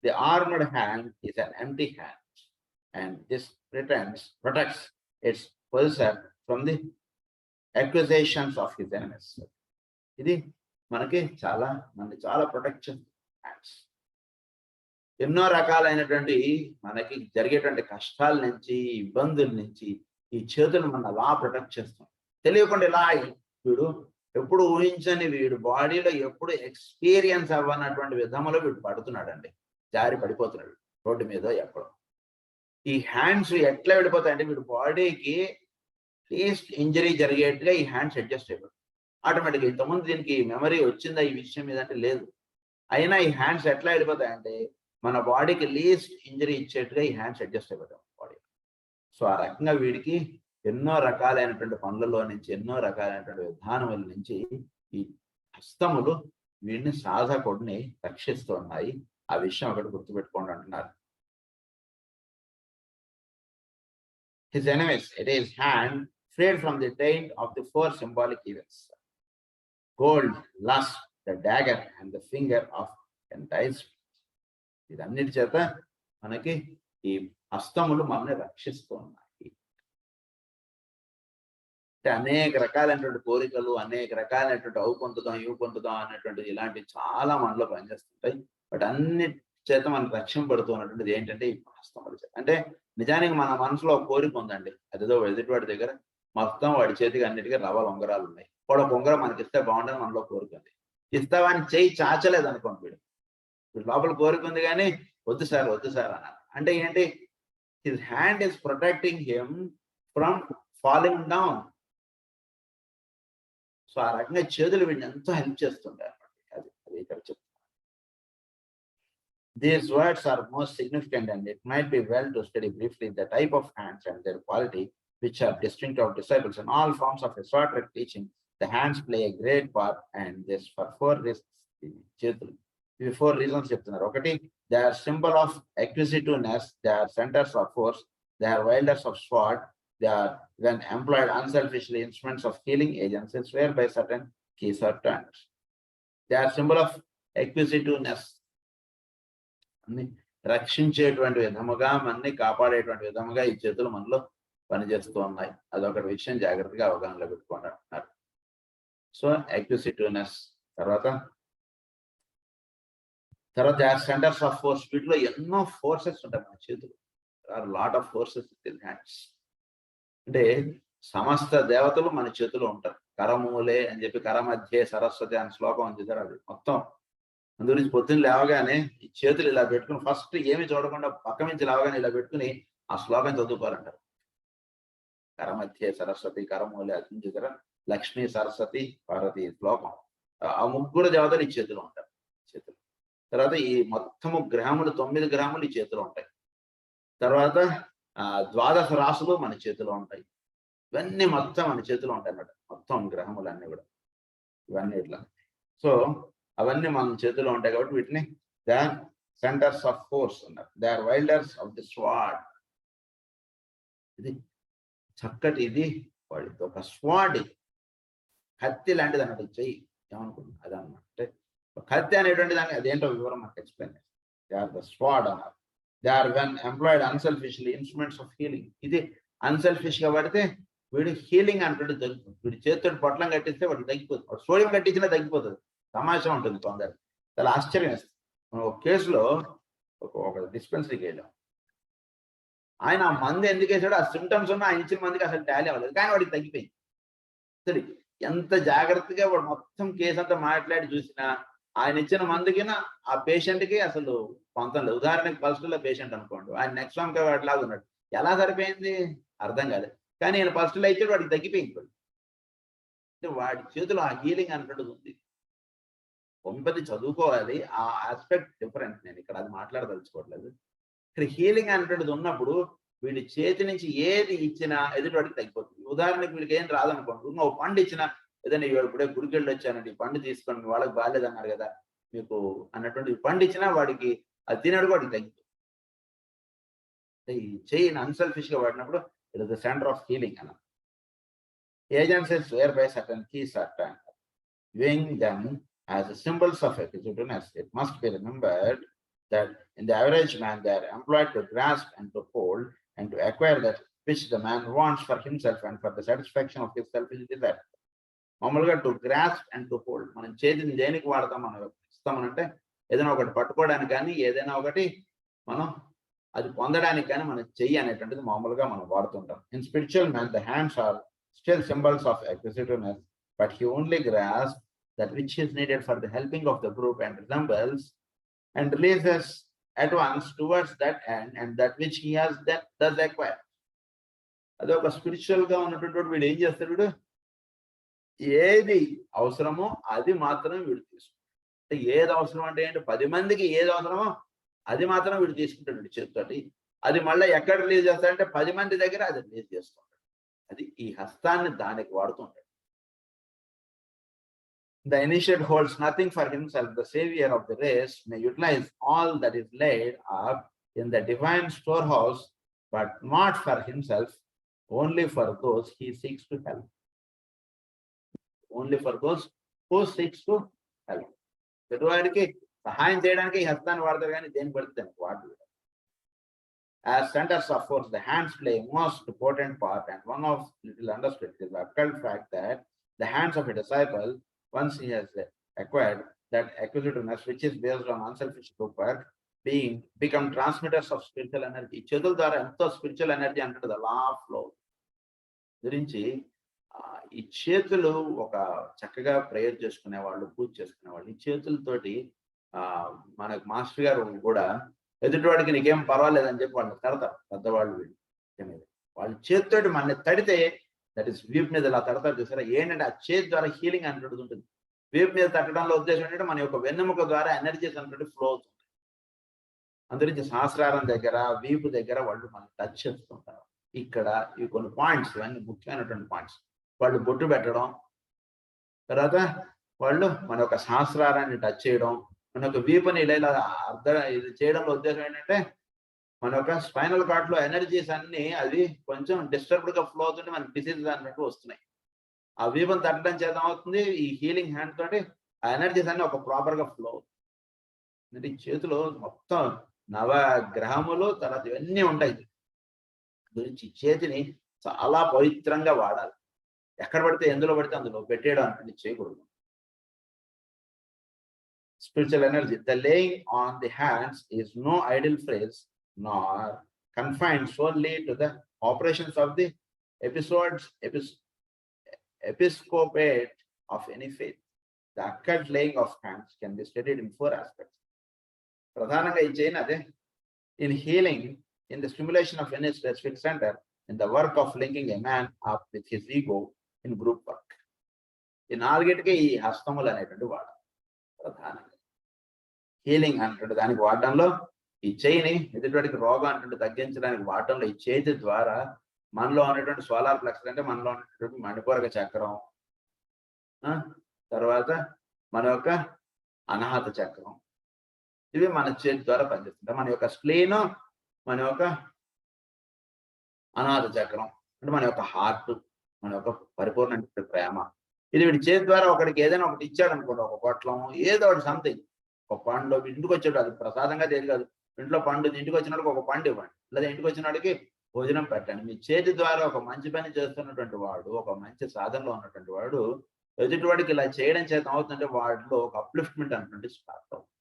Speaker 1: the armored hand is an empty hand, and this protects its possessor from the accusations of his enemies. ఇది మనకి చాలా protect చేస్తుంది hands. ఎన్నో రకాలైనటువంటి మనకి జరిగేటువంటి కష్టాల నుంచి, ఇబ్బందుల నుంచి ఈ చేతులు మన అలా ప్రొటెక్ట్ చేస్తాం. తెలియకుండా ఇలా వీడు ఎప్పుడు ఊహించని వీడు బాడీలో ఎప్పుడు ఎక్స్పీరియన్స్ అవ్వనటువంటి విధంలో వీడు పడుతున్నాడండి, జారి పడిపోతున్నాడు రోడ్డు మీద ఎక్కడో. ఈ హ్యాండ్స్ ఎట్లా వెళ్ళిపోతాయంటే వీడు బాడీకి లీస్ట్ ఇంజరీ జరిగేట్టుగా ఈ హ్యాండ్స్ అడ్జస్ట్ అయిపోతాయి ఆటోమేటిక్గా. ఇంతకుముందు దీనికి మెమరీ వచ్చిందా ఈ విషయం మీద అంటే లేదు. అయినా ఈ హ్యాండ్స్ ఎట్లా వెళ్ళిపోతాయంటే మన బాడీకి లీస్ట్ ఇంజరీ ఇచ్చేట్టుగా ఈ హ్యాండ్స్ అడ్జస్ట్ అయిపోతాం బాడీ. సో ఆ రకంగా వీడికి ఎన్నో రకాలైనటువంటి పనులలో నుంచి, ఎన్నో రకాలైనటువంటి విధానముల నుంచి ఈ హస్తములు వీడిని సాధకుడిని రక్షిస్తూ ఉన్నాయి. ఆ విషయం ఒకటి గుర్తుపెట్టుకోండి అంటున్నారు. His enemies, it is hand freed from the taint of the 4 symbolic evils: gold, lust, the dagger, and the finger of enticement. ఇదన్నిటి చేత మనకి ఈ హస్తములు మనల్ని రక్షిస్తూ ఉన్నాయి. అంటే అనేక రకాలైనటువంటి కోరికలు, అనేక రకాలైనటువంటి అవు పొందుదాం, ఇవి పొందుదాం అనేటువంటిది ఇలాంటివి చాలా మనలో పనిచేస్తుంటాయి. బట్ అన్ని చేత మనకు రక్షింపబడుతూ ఉన్నటువంటిది ఏంటంటే ఈ హస్తముల చేత. అంటే నిజానికి మన మనసులో ఒక కోరిక ఉందండి, అదేదో ఎదుటివాడి దగ్గర మొత్తం వాడి చేతికి అన్నిటికీ రవ్వల ఉంగరాలు ఉన్నాయి, కూడా ఒక ఉంగరం మనకి ఇస్తే బాగుంటుంది మనలో కోరిక ఉంది. ఇస్తావని చేయి చాచలేదు అనుకోండి, వీడు లోపల కోరిక ఉంది కానీ వద్దు సార్ అన్నారు. అంటే ఏంటి, his hand is protecting him from falling down. So ఆ రకంగా చేతులు వీడిని ఎంతో హెల్ప్ చేస్తుంటాయి అన్నమాట. అది ఇక్కడ చెప్తాను. These words are most significant, and it might be well to study briefly the type of hands and their quality, which are distinct of disciples. In all forms of esoteric teaching, the hands play a great part, and this for 4 reasons. చేతులు ఇవి 4 reasons చెప్తున్నారు. ఒకటి, they are symbol of acquisitiveness, they are centers of force, they are wielders of sword, they are when employed unselfishly instruments of healing agencies whereby certain keys are turned. They are symbol of acquisitiveness. రక్షించేటువంటి విధముగా, మనని కాపాడేటువంటి విధముగా ఈ చేతులు మనలో పనిచేస్తూ ఉన్నాయి. అదొకటి విషయం జాగ్రత్తగా అవగాహనలో పెట్టుకోండి అంటున్నారు. So acquisitiveness. తర్వాత they are centres of force. వీటిలో ఎన్నో ఫోర్సెస్ ఉంటాయి మన చేతులు. Are lot of forces in hands. అంటే సమస్త దేవతలు మన చేతిలో ఉంటారు. కరమూలే అని చెప్పి కరమధ్యే సరస్వతి అని శ్లోకం ఉంది సార్. అది మొత్తం అందు గురించి పొద్దున్న లేవగానే ఈ చేతులు ఇలా పెట్టుకుని ఫస్ట్ ఏమి చూడకుండా పక్క నుంచి లేవగానే ఇలా పెట్టుకుని ఆ శ్లోకం చదువుకోవాలంటారు. కరమధ్యే సరస్వతి కరమూలే అది దగ్గర లక్ష్మీ సరస్వతి పార్వతి శ్లోకం. ఆ ముగ్గురు దేవతలు ఈ చేతిలో ఉంటారు. చేతులు తర్వాత ఈ మొత్తము గ్రాములు 9 గ్రాములు ఈ చేతిలో ఉంటాయి. తర్వాత 12 రాసులు మన చేతిలో ఉంటాయి. ఇవన్నీ మొత్తం మన చేతిలో ఉంటాయి అన్నమాట. మొత్తం గ్రహములు అన్నీ కూడా ఇవన్నీ ఇట్లా. సో అవన్నీ మన చేతిలో ఉంటాయి కాబట్టి వీటిని they are centres of force అన్నారు. They are wielders of the sword. ఇది చక్కటి ఇది వాడి ఒక స్వాడ్, కత్తి లాంటిది అన్నట్టు. చెయ్యి ఏమనుకుంటున్నా అదన్నమాట. అంటే కత్తి అనేటువంటి దాన్ని అదేంటో వివరం మనకు ఎక్స్ప్లెయిన్ చేస్తారు. దే ఆర్ ద స్వాడ్ అన్నారు. They are when employed unselfishly instruments of healing. ఇది అన్సెల్ఫిష్ గా పడితే వీడు హీలింగ్ అంటే తగ్గిపోతుంది. వీడి చేతితో పొట్లం కట్టిస్తే వాడికి తగ్గిపోతుంది. వాడు సోడియం కట్టించినా తగ్గిపోతుంది. తమాషా ఉంటుంది కొందరు. చాలా ఆశ్చర్యం వేస్తుంది. ఒక కేసులో ఒక డిస్పెన్సరీకి వెళ్ళాం. ఆయన ఆ మందు ఎందుకు వేసాడో, ఆ సిమ్టమ్స్ ఉన్న ఆయన ఇచ్చిన మందికి అసలు టాలీ అవ్వలేదు, కానీ వాడికి తగ్గిపోయింది. సరే, ఎంత జాగ్రత్తగా వాడు మొత్తం కేసు అంతా మాట్లాడి చూసినా ఆయన ఇచ్చిన మందుకినా ఆ పేషెంట్కి అసలు పొంతం లేదు. ఉదాహరణకి ఫస్ట్ లో పేషెంట్ అనుకోండి, ఆయన నెక్స్ట్ వన్ వాటిలాగా ఉన్నాడు. ఎలా సరిపోయింది అర్థం కాలేదు. కానీ ఆయన ఫస్ట్ లో ఇచ్చాడు, వాడికి తగ్గిపోయింది. అంటే వాడి చేతిలో ఆ హీలింగ్ అన్నట్టు ఉంది. కొంపది చదువుకోవాలి. ఆ ఆస్పెక్ట్ డిఫరెంట్. నేను ఇక్కడ అది మాట్లాడదలుచుకోవట్లేదు. ఇక్కడ హీలింగ్ అనేటువంటిది ఉన్నప్పుడు వీడి చేతి నుంచి ఏది ఇచ్చినా ఎదుటివాడికి తగ్గిపోతుంది. ఉదాహరణకి వీడికి ఏం రాదనుకోండి, ఒక పండు ఇచ్చినా ఏదైనా ఇప్పుడే గుడికెళ్ళి వచ్చానండి, ఈ పండు తీసుకోండి, మీ వాళ్ళకి బాగాలేదన్నారు కదా మీకు అన్నటువంటి పండు ఇచ్చినా వాడికి అది తినడు, వాడికి తగ్గిపోతుంది. ఈ చెయ్యిని అన్సెల్ఫిష్ గా వాడినప్పుడు it is the centre of healing అన్న. Agencies whereby certain keys are turned. Viewing them as symbols of acquisitiveness, it must be remembered that in the average man they are employed to grasp and to hold and to acquire that which the man wants for himself and for the satisfaction of his selfish desire. మామూలుగా to grasp and to hold. మనం చేతిని దేనికి వాడతాం? మనం ఇస్తామనంటే ఏదైనా ఒకటి పట్టుకోవడానికి కానీ ఏదైనా ఒకటి మనం అది పొందడానికి కానీ మనం చెయ్యి అనేటువంటిది మామూలుగా మనం వాడుతుంటాం. In spiritual man the hands are still symbols of acquisitiveness, but he only grasps that which is needed for the helping of the group and resembles and releases at once towards that end, and that which he has that does acquire. అది ఒక spiritual గా ఉన్నటువంటి వీడు ఏం చేస్తాడు? వీడు ఏది అవసరమో అది మాత్రం వీడు తీసుకుంటాడు. ఏది అవసరం అంటే ఏంటి? 10 మందికి ఏది అవసరమో అది మాత్రం వీడు తీసుకుంటాడు వీడి చేతితోటి. అది మళ్ళీ ఎక్కడ రిలీజ్ చేస్తాడంటే 10 మంది దగ్గర అది రిలీజ్ చేసుకుంటాడు. అది ఈ హస్తాన్ని దానికి వాడుతుంటాడు. The initiate holds nothing for himself. The savior of the race may utilize all that is laid up in the divine storehouse, but not for himself, only for those he seeks to help. Only for those who seeks to help. ఎదుటివాడికి సహాయం చేయడానికి ఈ హస్తాన్ని వాడతారు, కానీ దేని పడితే వాడు. As centers of force, the hands play a most important part, and one of little understood is the occult fact that the hands of a disciple, once he has acquired that acquisitiveness which is based on unselfish group work, become transmitters of spiritual energy. చేతుల ద్వారా ఎంతో spiritual energy అంటే the law of flow గురించి. ఈ చేతులు ఒక చక్కగా prayer చేసుకునే వాళ్ళు, పూజ చేసుకునే వాళ్ళు, ఈ చేతులతోటి మనకు మాస్టర్ గారు కూడా ఎదుటివాడికి నీకేం పర్వాలేదని చెప్పి వాళ్ళు తడతారు. పెద్దవాళ్ళు వీళ్ళు వాళ్ళ చేతితోటి మనల్ని తడితే దట్ ఈస్ వీప్ మీద ఇలా తడతారు చూసారా. ఏంటంటే ఆ చేతి ద్వారా హీలింగ్ అనేటువంటిది ఉంటుంది. వీప్ మీద తట్టడంలో ఉద్దేశం ఏంటంటే మన యొక్క వెన్నెముక ద్వారా ఎనర్జీస్ అనేటువంటి ఫ్లో అవుతుంది. అందురించి సహస్రారం దగ్గర, వీపు దగ్గర వాళ్ళు మనం టచ్ చేస్తుంటారు. ఇక్కడ ఇవి కొన్ని పాయింట్స్, ఇవన్నీ ముఖ్యమైనటువంటి పాయింట్స్. వాళ్ళు బొట్టు పెట్టడం, తర్వాత వాళ్ళు మన యొక్క సహస్రారాన్ని టచ్ చేయడం, మన యొక్క వీపుని ఇలా అర్థం ఇది చేయడంలో ఉద్దేశం ఏంటంటే మన యొక్క స్పైనల్ కార్డ్ లో ఎనర్జీస్ అన్ని అది కొంచెం డిస్టర్బ్డ్ గా ఫ్లో అవుతుంటే మనకి డిసీజ్ అన్నట్టు వస్తున్నాయి. ఆ వీపుని తగ్గడం చేత అవుతుంది, ఈ హీలింగ్ హ్యాండ్ తోటి ఆ ఎనర్జీస్ అన్ని ఒక ప్రాపర్ గా ఫ్లో అవుతుంది. అంటే ఈ చేతిలో మొత్తం నవగ్రహములు తర్వాత ఇవన్నీ ఉంటాయి. గురించి చేతిని చాలా పవిత్రంగా వాడాలి. ఎక్కడ పడితే ఎందులో పడితే అందులో పెట్టేయడం అనేది చేయకూడదు. Spiritual energy. The laying on the hands is no idle phrase nor confined solely to the operations of the episcopate of any faith. The occult laying of hands can be studied in 4 aspects. Pradhananga ee cheyna ade in healing, in the stimulation of any specific center, in the work of linking a man up with his ego, in group work. In నాలుగిటికి ఈ హస్తములు అనేటువంటి వాడు ప్రధానంగా healing అంటుంటే దానికి వాడడంలో ఈ చేయిని ఎదుటివాడికి రోగం అంటుంటే తగ్గించడానికి వాడటంలో ఈ చేతి ద్వారా మనలో ఉన్నటువంటి సోలార్ ప్లెక్స్ అంటే మనలో ఉన్నటువంటి మణిపూరక చక్రం, తర్వాత మన యొక్క అనాహత చక్రం, ఇవి మన చేతి ద్వారా పనిచేస్తుంటాయి. మన యొక్క స్ప్లీన్, మన యొక్క అనాహత చక్రం అంటే మన యొక్క హార్ట్, మన యొక్క పరిపూర్ణ ప్రేమ, ఇది వీడి చేతి ద్వారా ఒకడికి ఏదైనా ఒకటి ఇచ్చాడు అనుకోండి, ఒక పొట్లం ఏదో ఒకటి సంథింగ్, ఒక పండు ఇంటికి వచ్చాడు, అది ప్రసాదంగా తెలియదు కాదు, ఇంట్లో పండు ఇంటికి వచ్చినప్పుడు ఒక పండు ఇవ్వండి, లేదా ఇంటికి వచ్చిన వాడికి భోజనం పెట్టండి. మీ చేతి ద్వారా ఒక మంచి పని చేస్తున్నటువంటి వాడు, ఒక మంచి సాధనలో ఉన్నటువంటి వాడు ఎదుటివాడికి ఇలా చేయడం చేత అవుతుందంటే వాడిలో ఒక అప్లిఫ్ట్మెంట్ అన్నటువంటి స్టార్ట్ అవుతుంది.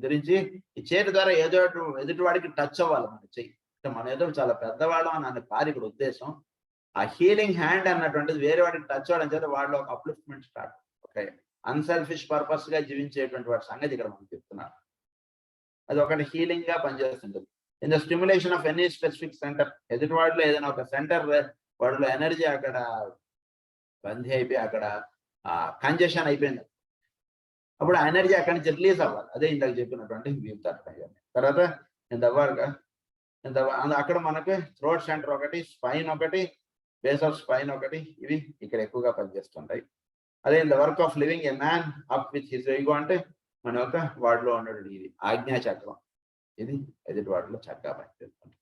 Speaker 1: గురించి ఈ చేతి ద్వారా ఏదో ఎదుటివాడికి టచ్ అవ్వాలి మన చెయ్యి, అంటే మన ఏదో చాలా పెద్దవాళ్ళం అని కాదు ఇక్కడ ఉద్దేశం. ఆ హీలింగ్ హ్యాండ్ అన్నటువంటిది వేరే వాడికి టచ్ అవ్వడం చేత వాళ్ళు ఒక upliftment start, okay, unselfish purpose గా జీవించేటువంటి వాడి సంగతి ఇక్కడ మనం చెప్తున్నారు. అది ఒకటి హీలింగ్ గా పనిచేస్తుంటుంది. In the stimulation of any specific centre, ఎదుటి వాడిలో ఏదైనా ఒక సెంటర్ వాడిలో ఎనర్జీ అక్కడ బందీ అయిపోయి అక్కడ కంజెషన్ అయిపోయింది, అప్పుడు ఆ ఎనర్జీ అక్కడి నుంచి రిలీజ్ అవ్వాలి. అదే ఇందాక చెప్పినటువంటి వీపుతారు. తర్వాత అక్కడ మనకి థ్రోట్ సెంటర్ ఒకటి, స్పైన్ ఒకటి, బేస్ ఆఫ్ స్పైన్ ఒకటి, ఇవి ఇక్కడ ఎక్కువగా పనిచేస్తుంటాయి. అదే in the work of living a man up with his ego అంటే మన యొక్క వాడిలో ఉన్నటువంటి ఇది ఆజ్ఞా చక్రం, ఇది ఎదుటి వాటిలో చక్కగా పనిచేస్తుంది.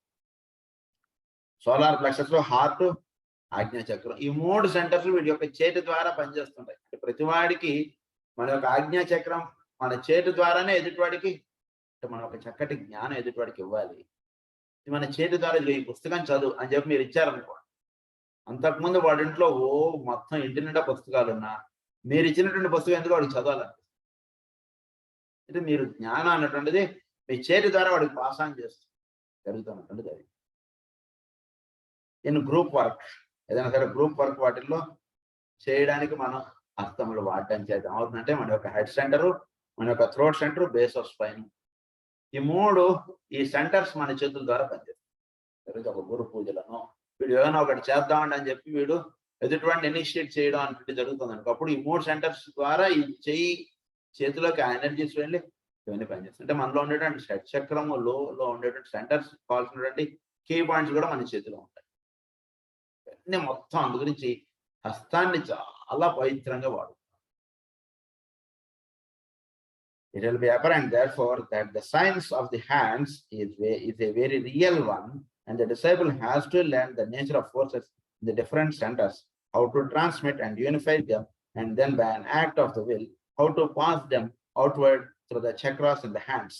Speaker 1: సోలార్ ప్లెక్సస్ లో హార్ట్, ఆజ్ఞా చక్రం, ఈ 3 సెంటర్స్ వీటి యొక్క చేతి ద్వారా పనిచేస్తుంటాయి. ప్రతివాడికి మన యొక్క ఆజ్ఞా చక్రం మన చేతి ద్వారానే ఎదుటివాడికి, మన ఒక చక్కటి జ్ఞానం ఎదుటివాడికి ఇవ్వాలి. మన చేతి ద్వారా ఈ పుస్తకం చదువు అని చెప్పి మీరు ఇచ్చారనుకోండి, అంతకుముందు వాడి ఇంట్లో మొత్తం ఇంటి నిండా పుస్తకాలు ఉన్నా మీరు ఇచ్చినటువంటి పుస్తకం ఎందుకు వాడికి చదవాలంటే, అంటే మీరు జ్ఞానం అన్నటువంటిది మీ చేతి ద్వారా వాడికి పాస్ ఆన్ చేస్తుంది జరుగుతున్నటువంటిది. అది ఇన్ గ్రూప్ వర్క్, ఏదైనా సరే గ్రూప్ వర్క్ వాటిల్లో చేయడానికి మనం హస్తములు వాడటం చేత అవుతుందంటే మన యొక్క హెడ్ సెంటరు, మన యొక్క throat centre, base of spine, ఈ 3 ఈ సెంటర్స్ మన చేతుల ద్వారా పనిచేస్తాయి. ఒక గురు పూజలను వీడు ఏమైనా ఒకటి చేద్దామండి అని చెప్పి వీడు ఎదుటివాడిని ఇనిషియేట్ చేయడం అంటే జరుగుతుంది అనుకో, అప్పుడు ఈ 3 సెంటర్స్ ద్వారా ఈ చేతిలోకి ఆ ఎనర్జీస్ వెళ్ళి ఇవన్నీ పనిచేస్తాయి. అంటే మనలో ఉండేటువంటి షట్ చక్రము లో ఉండేటువంటి సెంటర్స్ కావాల్సినటువంటి కీ పాయింట్స్ కూడా మన చేతిలో ఉంటాయి. ఇవన్నీ మొత్తం అందు గురించి హస్తాన్ని చాలా పవిత్రంగా వాడు. It will be apparent therefore that the science of the hands is a very real one, and the disciple has to learn the nature of forces in the different centers, how to transmit and unify them, and then by an act of the will, how to pass them outward through the chakras in the hands.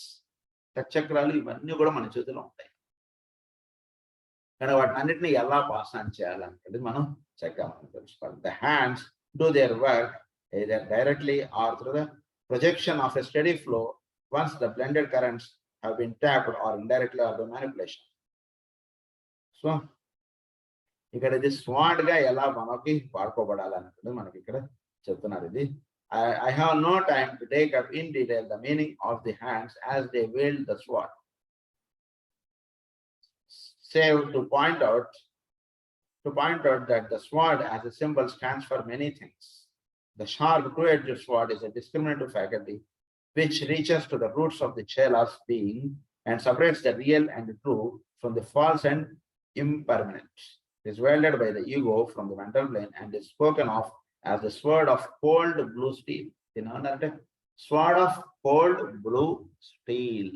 Speaker 1: చక్రాలు ఇవన్నీ కూడా మన చేతిలో ఉంటాయి, కానీ వాటిని అన్నిటిని ఎలా పాస్ ఆన్ చేయాలనేది మనం చక్కగా తెలుసుకోవాలి. The hands do their work either directly or through the projection of a steady flow once the blended currents have been tapped, or indirectly or the manipulation. So ఇక్కడ ఇది స్వాడ్ గా ఎలా మనకి వాడుకోబడాలన్నది మనకి ఇక్కడ చెప్తున్నారు. ఇది I have no time to take up in detail the meaning of the hands as they wield the sword, save to point out that the sword as a symbol stands for many things. The sharp two-edged sword is a discriminative faculty which reaches to the roots of the chela's being and separates the real and the true from the false and impermanent. It is wielded by the ego from the mental plane and is spoken of as the sword of cold blue steel. అంటే sword of cold blue steel.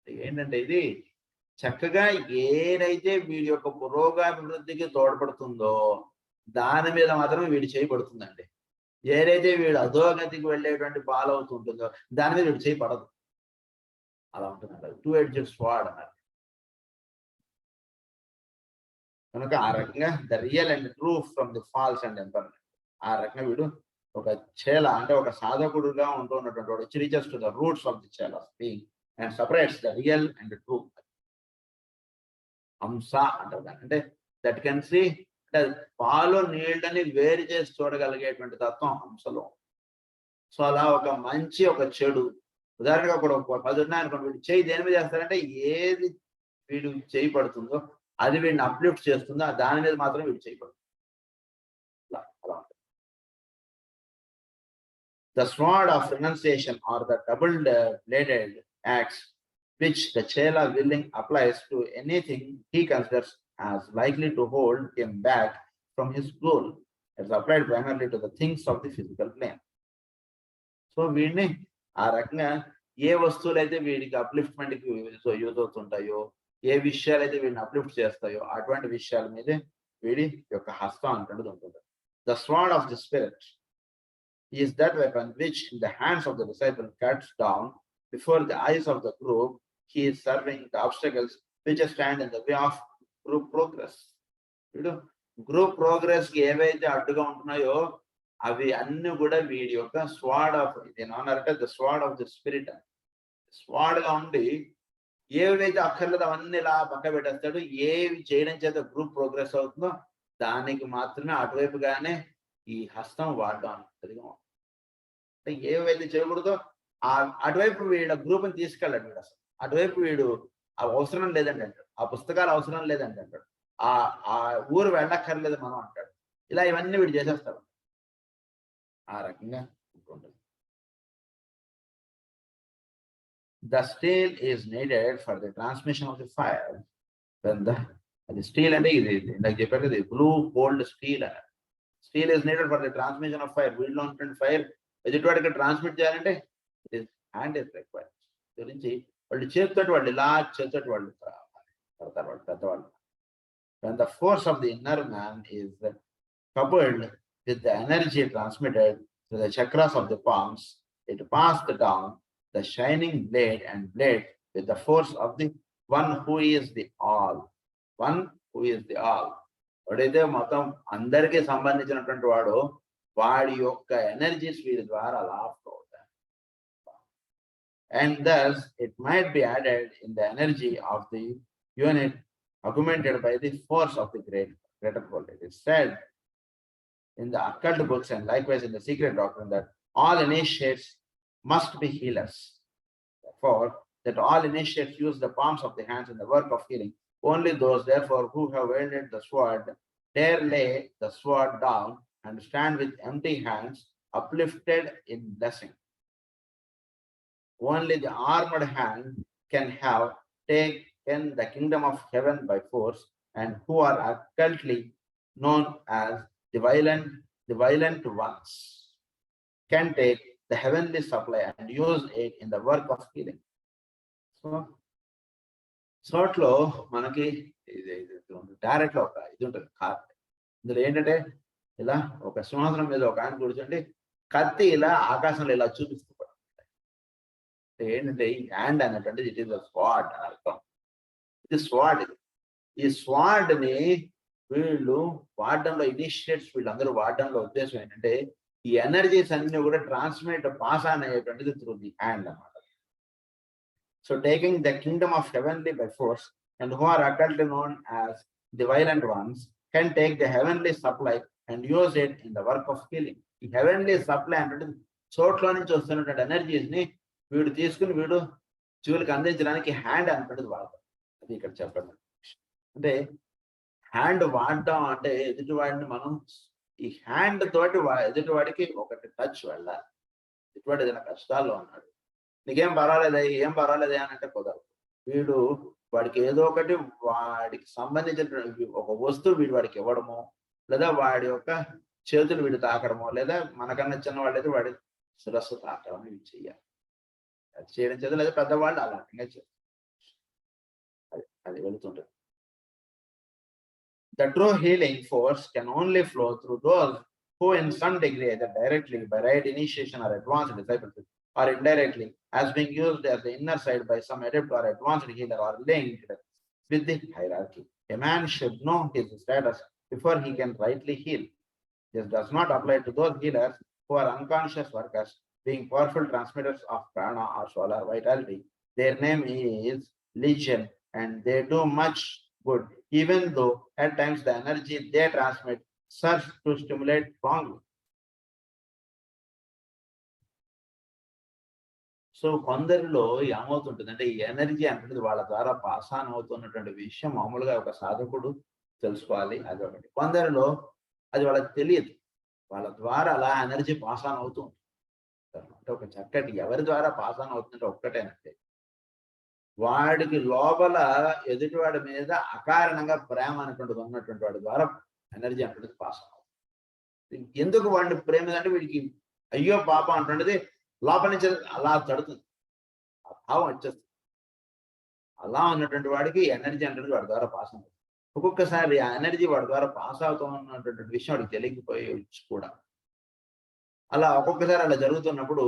Speaker 1: ఏంటంటే ఇది చక్కగా ఏదైతే వీడి యొక్క పురోగాభివృద్ధికి తోడ్పడుతుందో దాని మీద మాత్రమే వీడి చేయబడుతుందండి. ఏదైతే వీడు అధోగతికి వెళ్ళేటువంటి పాలవుతుంటుందో దాని మీద వీడు చేయబడదు. అలా ఉంటుందండి. 2-edged sword అన్నారు. కనుక ఆ రకంగా the real and true from the false and impermanent. ఆ రకంగా వీడు ఒక చేల అంటే ఒక సాధకుడుగా ఉంటున్నటువంటి వాడు which reaches to the roots of the chela being and separates the real and the true. అంశ అంటారు దాన్ని. అంటే దట్ కెన్ సీ అంటే పాలు నీళ్ళని వేరు చేసి చూడగలిగేటువంటి తత్వం అంశలో. సో అలా ఒక మంచి ఒక చెడు ఉదాహరణగా కూడా 10 ఉన్నాయనుకోండి, వీడు చేయి దేని మీద చేస్తారంటే ఏది వీడు చేయి పడుతుందో అది వీడిని అప్లిఫ్ట్ చేస్తుందో దాని మీద మాత్రం వీడు చేయబడుతుంది. The sword of renunciation or the double-bladed axe which the chela willing applies to anything he considers as likely to hold him back from his goal. It's applied primarily to the things of the physical plane. So వీడిని ఆ రకంగా ఏ వస్తువులు అయితే వీడికి అప్లిఫ్ట్మెంట్కి use అవుతుంటాయో, ఏ విషయాలు అయితే వీడిని uplift చేస్తాయో అటువంటి విషయాల మీదే వీడి యొక్క హస్తం అంటున్నది ఉంటుంది. The sword of the spirit is that weapon which in the hands of the disciple cuts down before the eyes of the group he is serving the obstacles which stand in the way of group progress. Group progress కి ఏవైతే అడ్డుగా ఉంటున్నాయో అవి అన్ని కూడా వీడి యొక్క sword of అంటే the sword of the spirit. Sword గా ఉండి ఏవైతే అక్కర్లేదు అవన్నీ ఇలా పక్క పెట్టేస్తాడు. ఏవి చేయడం చేత గ్రూప్ ప్రోగ్రెస్ అవుతుందో దానికి మాత్రమే అటువైపుగానే ఈ హస్తం వాడడం అనేది. అంటే ఏవైతే చేయకూడదో అటువైపు వీళ్ళ గ్రూప్ని తీసుకెళ్ళాడు. వీడు అసలు అటువైపు వీడు అవసరం లేదండి అంటాడు, ఆ పుస్తకాలు అవసరం లేదండి అంటాడు, ఆ ఊరు వెళ్ళక్కర్లేదు మనం అంటాడు. ఇలా ఇవన్నీ వీడు చేసేస్తాడు. ఆ రకంగా ఉంటుంది. The steel is needed for the transmission of the fire. The steel అంటే ఇది నాకు చెప్పారు కదా, బ్లూ గోల్డ్ స్టీల్ అని. Steel is needed for the transmission of fire. వీడిలో ఉన్నటువంటి ఫైర్ ఎదుటివాడికి ట్రాన్స్మిట్ చేయాలంటే it is hand is required. గురించి వాళ్ళు చేతితోటి వాళ్ళు ఇలా చేతితోటి వాళ్ళు పడతారు వాళ్ళు పెద్దవాళ్ళు. When the force of the inner man is coupled with the energy transmitted to the chakras of the palms, it passed down the shining blade and blade with the force of the one who is the all. One who is the all. వాడైతే మొత్తం అందరికీ సంబంధించినటువంటి వాడు వాడి యొక్క energies వీడి ద్వారా laughed అవుతాయి. And thus it might be added in the energy of the unit augmented by the force of the greater whole. It is said in the occult books and likewise in the secret doctrine that all initiates must be healers. Therefore, that all initiates use the palms of the hands in the work of healing. Only those, therefore, who have wielded the sword dare lay the sword down and stand with empty hands uplifted in blessing. Only the armored hand can have taken the kingdom of heaven by force, and who are occultly known as the violent ones can take the heavenly supply and use it in the work of healing. So సోట్లో మనకి direct లో ఒక ఇది ఉంటుంది card. ఇందులో ఏంటంటే ఇలా ఒక సింహాసనం మీద ఒక ఆయన కూర్చుంటే కత్తి ఇలా ఆకాశంలో ఇలా చూపిస్తూ ఏంటంటే ఈ హ్యాండ్ అన్నటువంటిది ఇట్ ఈస్ ద స్వాడ్ అని అర్థం. ఇది స్వాడ్. ఈ స్వాడ్ ని వీళ్ళు వాడడంలో ఇనిషియేట్స్ వీళ్ళందరూ వాడడంలో ఉద్దేశం ఏంటంటే ఈ ఎనర్జీస్ అన్ని కూడా ట్రాన్స్మిట్ పాస్ ఆన్ అయ్యేటువంటిది త్రూ ది హ్యాండ్ అన్నమాట. So taking the kingdom of heavenly by force, and who are occultly known as the violent ones can take the heavenly supply and use it in the work of healing. ఈ heavenly supply అంటే చోట్ల నుంచి వస్తున్నటువంటి energies ని వీడు తీసుకుని వీడు జీవులకు అందించడానికి హ్యాండ్ అనుకుంటుంది వాడతాం. అది ఇక్కడ చెప్పండి. అంటే హ్యాండ్ వాడడం అంటే ఎదుటివాడిని మనం ఈ హ్యాండ్ తోటి ఎదుటివాడికి ఒకటి టచ్ వెళ్ళాలి. ఎదుటివాడు ఏదైనా కష్టాల్లో ఉన్నాడు, నీకేం పర్వాలేదా ఏం పర్వాలేదా అని అంటే కుదరదు. వీడు వాడికి ఏదో ఒకటి వాడికి సంబంధించిన ఒక వస్తువు వీడు వాడికి ఇవ్వడము, లేదా వాడి యొక్క చేతులు వీడు తాకడమో లేదా మనకన్నా చిన్నవాళ్ళు అయితే వాడి శిరస్సు తాకడం ఇవి చెయ్యాలి. అది చేయడం చేత లేదా పెద్దవాళ్ళు అలాంటిగా చేస్తారు. అది వెళుతుంటుంది. The true healing force can only flow through those who in some degree, either directly by right initiation or advanced discipleship, or indirectly as being used as the inner side by some adept or advanced healer, or linked with the hierarchy. A man should know his status before he can rightly heal. This does not apply to those healers who are unconscious workers, being powerful transmitters of prana or solar vitality. Their name is legion, and they do much good, even though at times the energy they transmit serves to stimulate strongly. So కొందరిలో ఏమవుతుంటుందంటే ఈ energy అనేది వాళ్ళ ద్వారా pass on అవుతున్నటువంటి విషయం మామూలుగా ఒక సాధకుడు తెలుసుకోవాలి. అది ఒకటి. కొందరిలో అది వాళ్ళకి తెలియదు. వాళ్ళ ద్వారా అలా ఎనర్జీ పాస్ ఆన్ అవుతూ ఉంటుంది. అంటే ఒక చక్కటి ఎవరి ద్వారా పాస్ ఆన్ అవుతుందంటే ఒక్కటేనంటే వాడికి లోపల ఎదుటివాడి మీద అకారణంగా ప్రేమ అనేటువంటిది ఉన్నటువంటి వాడి ద్వారా ఎనర్జీ అనేటువంటిది పాస్ ఆన్ అవుతుంది. ఎందుకు వాడిని ప్రేమ అంటే వీడికి అయ్యో పాప అంటున్నది లోపల నుంచి అలా తడుతుంది, ఆ భావం వచ్చేస్తుంది. అలా ఉన్నటువంటి వాడికి ఎనర్జీ అనేది వాడి ద్వారా పాస్ అవుతుంది. ఒక్కొక్కసారి ఆ ఎనర్జీ వాడి ద్వారా పాస్ అవుతున్నటువంటి విషయం వాడికి తెలియకపోయచ్చు కూడా. అలా ఒక్కొక్కసారి అలా జరుగుతున్నప్పుడు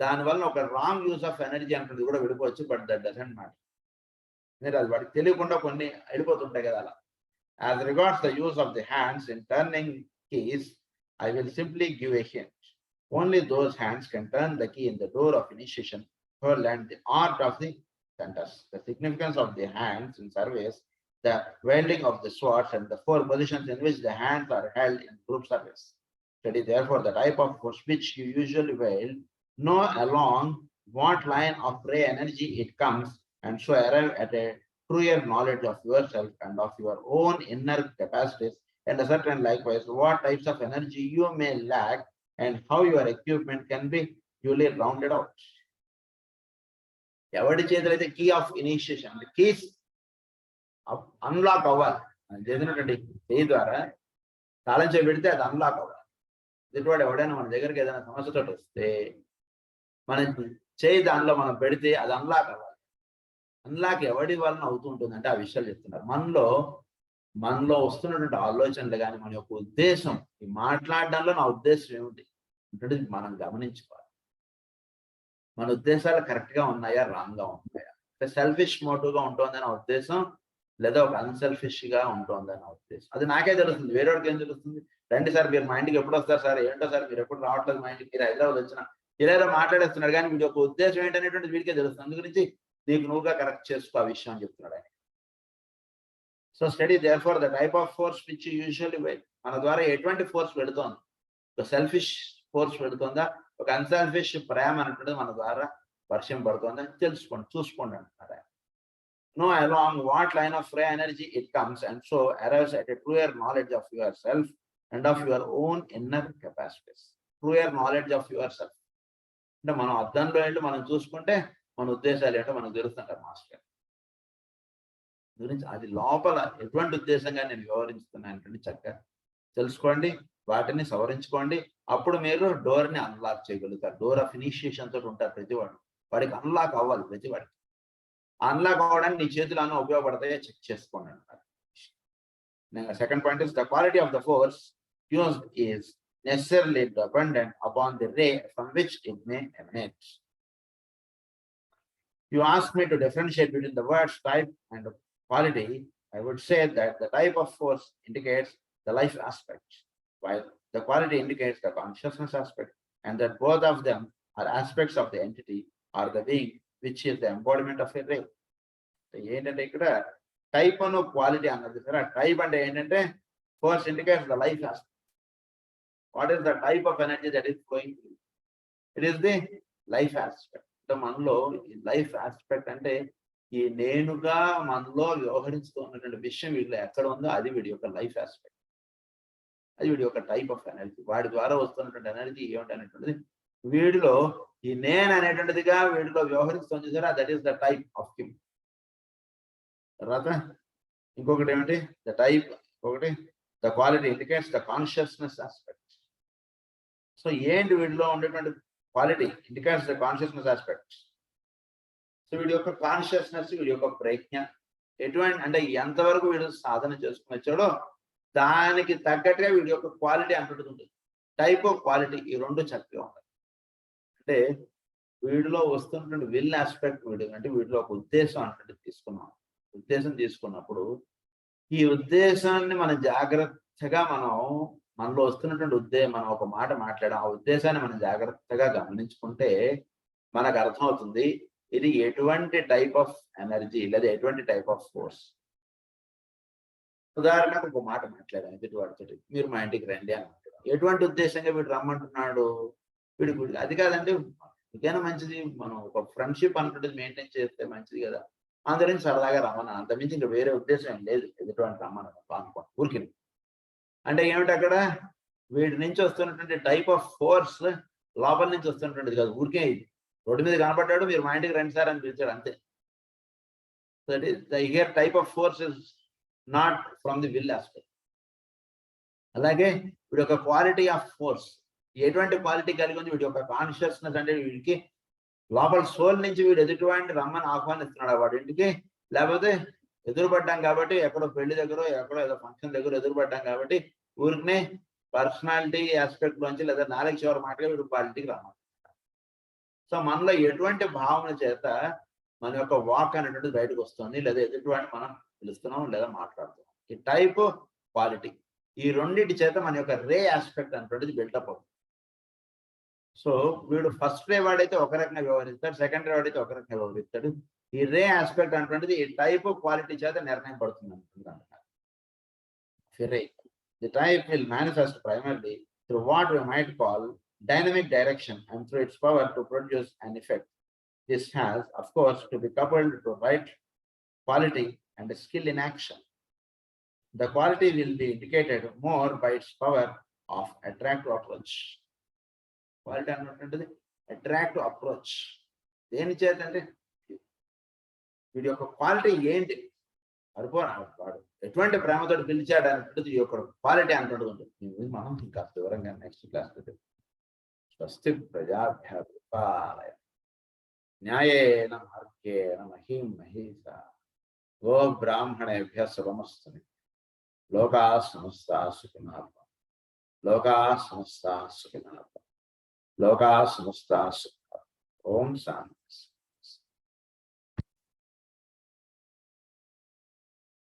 Speaker 1: దానివల్ల ఒక రాంగ్ యూస్ ఆఫ్ ఎనర్జీ అనేది కూడా విడిపోవచ్చు. But that doesn't matter. మీరు అది వాడికి తెలియకుండా కొన్ని వెళ్ళిపోతుంటాయి కదా అలా. As regards the use of the hands in turning keys, I will simply give a hint. Only those hands can turn the key in the door of initiation who learn the art of the centers. The significance of the hands in service, the wielding of the swords, and the 4 positions in which the hands are held in group service. Study therefore the type of force which you usually wield, know along what line of ray energy it comes, and so arrive at a truer knowledge of yourself and of your own inner capacities, and ascertain likewise what types of energy you may lack and how your equipment can be duly rounded out. ఎవరి చేతులు అయితే key of initiation అంటే keys unlock అవ్వాలి. చేసినటువంటి చేయి ద్వారా తాళం చేయి పెడితే అది అన్లాక్ అవ్వాలి. ఎదుటివాడు ఎవడైనా మన దగ్గరికి ఏదైనా సమస్యతో వస్తే మన చేయి దానిలో మనం పెడితే అది అన్లాక్ అవ్వాలి. అన్లాక్ ఎవడి వలన అవుతూ ఉంటుంది అంటే ఆ విషయాలు చెప్తున్నారు. మనలో వస్తున్నటువంటి ఆలోచనలు కానీ మన యొక్క ఉద్దేశం, ఈ మాట్లాడడంలో నా ఉద్దేశం ఏమిటి అంటే మనం గమనించుకోవాలి. మన ఉద్దేశాలు కరెక్ట్ గా ఉన్నాయా, రాంగ్ గా ఉన్నాయా, సెల్ఫిష్ మోటివ్ గా ఉంటుందని నా ఉద్దేశం లేదా ఒక అన్సెల్ఫిష్ గా ఉంటుందని నా ఉద్దేశం. అది నాకే తెలుస్తుంది, వేరేవాడికి ఏం తెలుస్తుంది? రండి సార్ మీరు మా ఇంటికి ఎప్పుడు వస్తారు సార్, ఏంటో సార్ మీరు ఎప్పుడు రావట్లేదు మా ఇంటికి, మీరు హైదరాబాద్ వచ్చిన ఇలా మాట్లాడేస్తున్నాడు కానీ వీడి యొక్క ఉద్దేశం ఏంటనేటువంటి వీడికే తెలుస్తుంది. అందు గురించి నీకు నువ్వుగా కరెక్ట్ చేసుకో ఆ విషయం అని చెప్తున్నాడు ఆయన. So study therefore the type of force which usually weight. మన ద్వారా ఎటువంటి ఫోర్స్ పెడుతోంది? ఒక సెల్ఫిష్ ఫోర్స్ పెడుతుందా, ఒక అన్సెల్ఫిష్ ప్రేమ అనేటువంటిది మన ద్వారా వర్షం పడుతుందా తెలుసుకోండి, చూసుకోండి అంటున్నారు ఆయన. Know along what line of ray energy it comes, and so arrives at a truer knowledge of yourself and of your own inner capacities. Truer knowledge of yourself అంటే మనం అద్దంలో ఏంటో మనం చూసుకుంటే మన ఉద్దేశాలు ఏంటో మనకు తెలుస్తుంటారు మాస్టర్ గురించి. అది లోపల ఎటువంటి ఉద్దేశంగా నేను వివరిస్తున్నాను చక్కగా తెలుసుకోండి, వాటిని సవరించుకోండి. అప్పుడు మీరు డోర్ ని అన్లాక్ చేయగలుగుతారు. డోర్ ఆఫ్ ఇనిషియేషన్ తోటి ఉంటారు ప్రతివాడు. వాడికి అన్లాక్ అవ్వాలి ప్రతివాడికి. అన్లాక్ అవ్వడానికి నీ చేతులు అన్న ఉపయోగపడతాయో చెక్ చేసుకోండి అంటారు. Second point is the quality of the force used is necessarily dependent upon the ray from which it may emanate. You ask me to differentiate between the words type and quality. I would say that the type of force indicates the life aspect, while the quality indicates the consciousness aspect, and that both of them are aspects of the entity or the being which is the embodiment of a ray. ఏంటంటే ఇక్కడ type అను quality అన్నది సరే. Type అంటే ఏంటంటే force indicates the life aspect. What is the type of energy that is flowing through? It is the life aspect. మనలో life aspect అంటే ఈ నేనుగా మనలో వ్యవహరిస్తూ ఉన్నటువంటి విషయం వీడిలో ఎక్కడ ఉందో అది వీడి యొక్క లైఫ్ ఆస్పెక్ట్. అది వీడి యొక్క టైప్ ఆఫ్ ఎనర్జీ. వాడి ద్వారా వస్తున్నటువంటి ఎనర్జీ ఏమిటనేటువంటిది వీడిలో ఈ నేను అనేటువంటిదిగా వీడిలో వ్యవహరిస్తుంది చూసారా, that is the type of him. తర్వాత ఇంకొకటి ఏమిటి? ద టైప్, ఒకటి the quality indicates the consciousness aspect. So ఏంటి వీడిలో ఉండేటువంటి quality indicates the consciousness aspect. So వీడి యొక్క కాన్షియస్నెస్, వీడి యొక్క ప్రజ్ఞ ఎటువంటి అంటే ఎంతవరకు వీడు సాధన చేసుకుని వచ్చాడో దానికి తగ్గట్టుగా వీడి యొక్క క్వాలిటీ అంటుంటుంది. టైప్ ఆఫ్ క్వాలిటీ ఈ రెండు చక్కగా ఉంటాయి. అంటే వీడిలో వస్తున్నటువంటి విల్ ఆస్పెక్ట్ వీడు అంటే వీడిలో ఒక ఉద్దేశం అంటే తీసుకున్నాం. ఉద్దేశం తీసుకున్నప్పుడు ఈ ఉద్దేశాన్ని మనం జాగ్రత్తగా మనలో వస్తున్నటువంటి మనం ఒక మాట మాట్లాడాం, ఆ ఉద్దేశాన్ని మనం జాగ్రత్తగా గమనించుకుంటే మనకు అర్థమవుతుంది ఇది ఎటువంటి టైప్ ఆఫ్ ఎనర్జీ లేదా ఎటువంటి టైప్ ఆఫ్ ఫోర్స్. ఉదాహరణకు ఒక మాట మాట్లాడాను ఎదుటి వాడితో, మీరు మా ఇంటికి రండి అని అంటాడు. ఎటువంటి ఉద్దేశంగా వీడు రమ్మంటున్నాడు? వీడు అది కాదండి, ఇంకైనా మంచిది, మనం ఒక ఫ్రెండ్షిప్ అనుకుంటుంది మెయింటైన్ చేస్తే మంచిది కదా, అందరించి సరదాగా రమ్మను, అంతమించి ఇంకా వేరే ఉద్దేశం ఏం లేదు, ఎదుటివాడిని రమ్మను అనుకోండి ఊరికి. అంటే ఏమిటి అక్కడ వీడి నుంచి వస్తున్నటువంటి టైప్ ఆఫ్ ఫోర్స్ లోపల నుంచి వస్తున్నటువంటిది కాదు, ఊరికే రోడ్డు మీద కనపడ్డాడు మీరు మా ఇంటికి రండి సార్ అని పిలిచాడు అంతే. That is the here type of force is not from the will aspect. అలాగే వీడి యొక్క క్వాలిటీ ఆఫ్ ఫోర్స్ ఎటువంటి క్వాలిటీ కలిగి ఉంది, వీడి యొక్క కాన్షియస్నెస్ అంటే వీడికి లోపల సోల్ నుంచి వీడు ఎదుటివాడిని రమ్మని ఆహ్వానిస్తున్నాడు వాడి ఇంటికి, లేకపోతే ఎదురుపడ్డాం కాబట్టి ఎక్కడో పెళ్లి దగ్గర ఎక్కడో ఏదో ఫంక్షన్ దగ్గర ఎదురుపడ్డాం కాబట్టి ఊరికనే పర్సనాలిటీ ఆస్పెక్ట్ నుంచి లేదా నాలుగు చివరి మాటగా వీడు క్వాలిటీకి రమ్మంటున్నాడు. సో మనలో ఎటువంటి భావన చేత మన యొక్క వాక్ అనేటువంటిది బయటకు వస్తుంది, లేదా ఎదుటివాడిని మనం పిలుస్తున్నాం లేదా మాట్లాడుతున్నాం. ఈ టైప్ క్వాలిటీ ఈ రెండింటి చేత మన యొక్క రే ఆస్పెక్ట్ అనేటువంటిది బిల్డప్ అవుతుంది. సో వీడు ఫస్ట్ రే వాడైతే ఒక రకంగా వ్యవహరిస్తాడు, సెకండ్ రే వాడైతే ఒక రకంగా వ్యవహరిస్తాడు. ఈ రే ఆస్పెక్ట్ అనేటువంటిది ఈ టైప్ క్వాలిటీ చేత నిర్ణయం పడుతుంది అంటున్నారు. The type will manifest primarily through what we might call dynamic direction and through its power to produce an effect. This has, of course, to be coupled to right quality and skill in action. The quality will be indicated more by its power of attractive approach. Quality అంటే attractive approach. దేని చేత అంటే వీడి యొక్క quality ఏంటి, వాడు ఎటువంటి ప్రేమతో పిలిచాడు అనేటువంటిది ఈ యొక్క క్వాలిటీ అంటుంటుంది. మనం ఇంకా వివరంగా నెక్స్ట్ క్లాస్ స్వస్తి ప్రజాభ్య పరిపాలయ న్యాయేన మార్గేణ మహీం మహీసా గో బ్రాహ్మణేభ్య శుభమస్తు. లోకా సమస్తా సుఖినః భవంతు. లోకా సమస్తా సుఖినః భవంతు. లోకా సమస్తా సుఖినః భవంతు. ఓం శాంతి.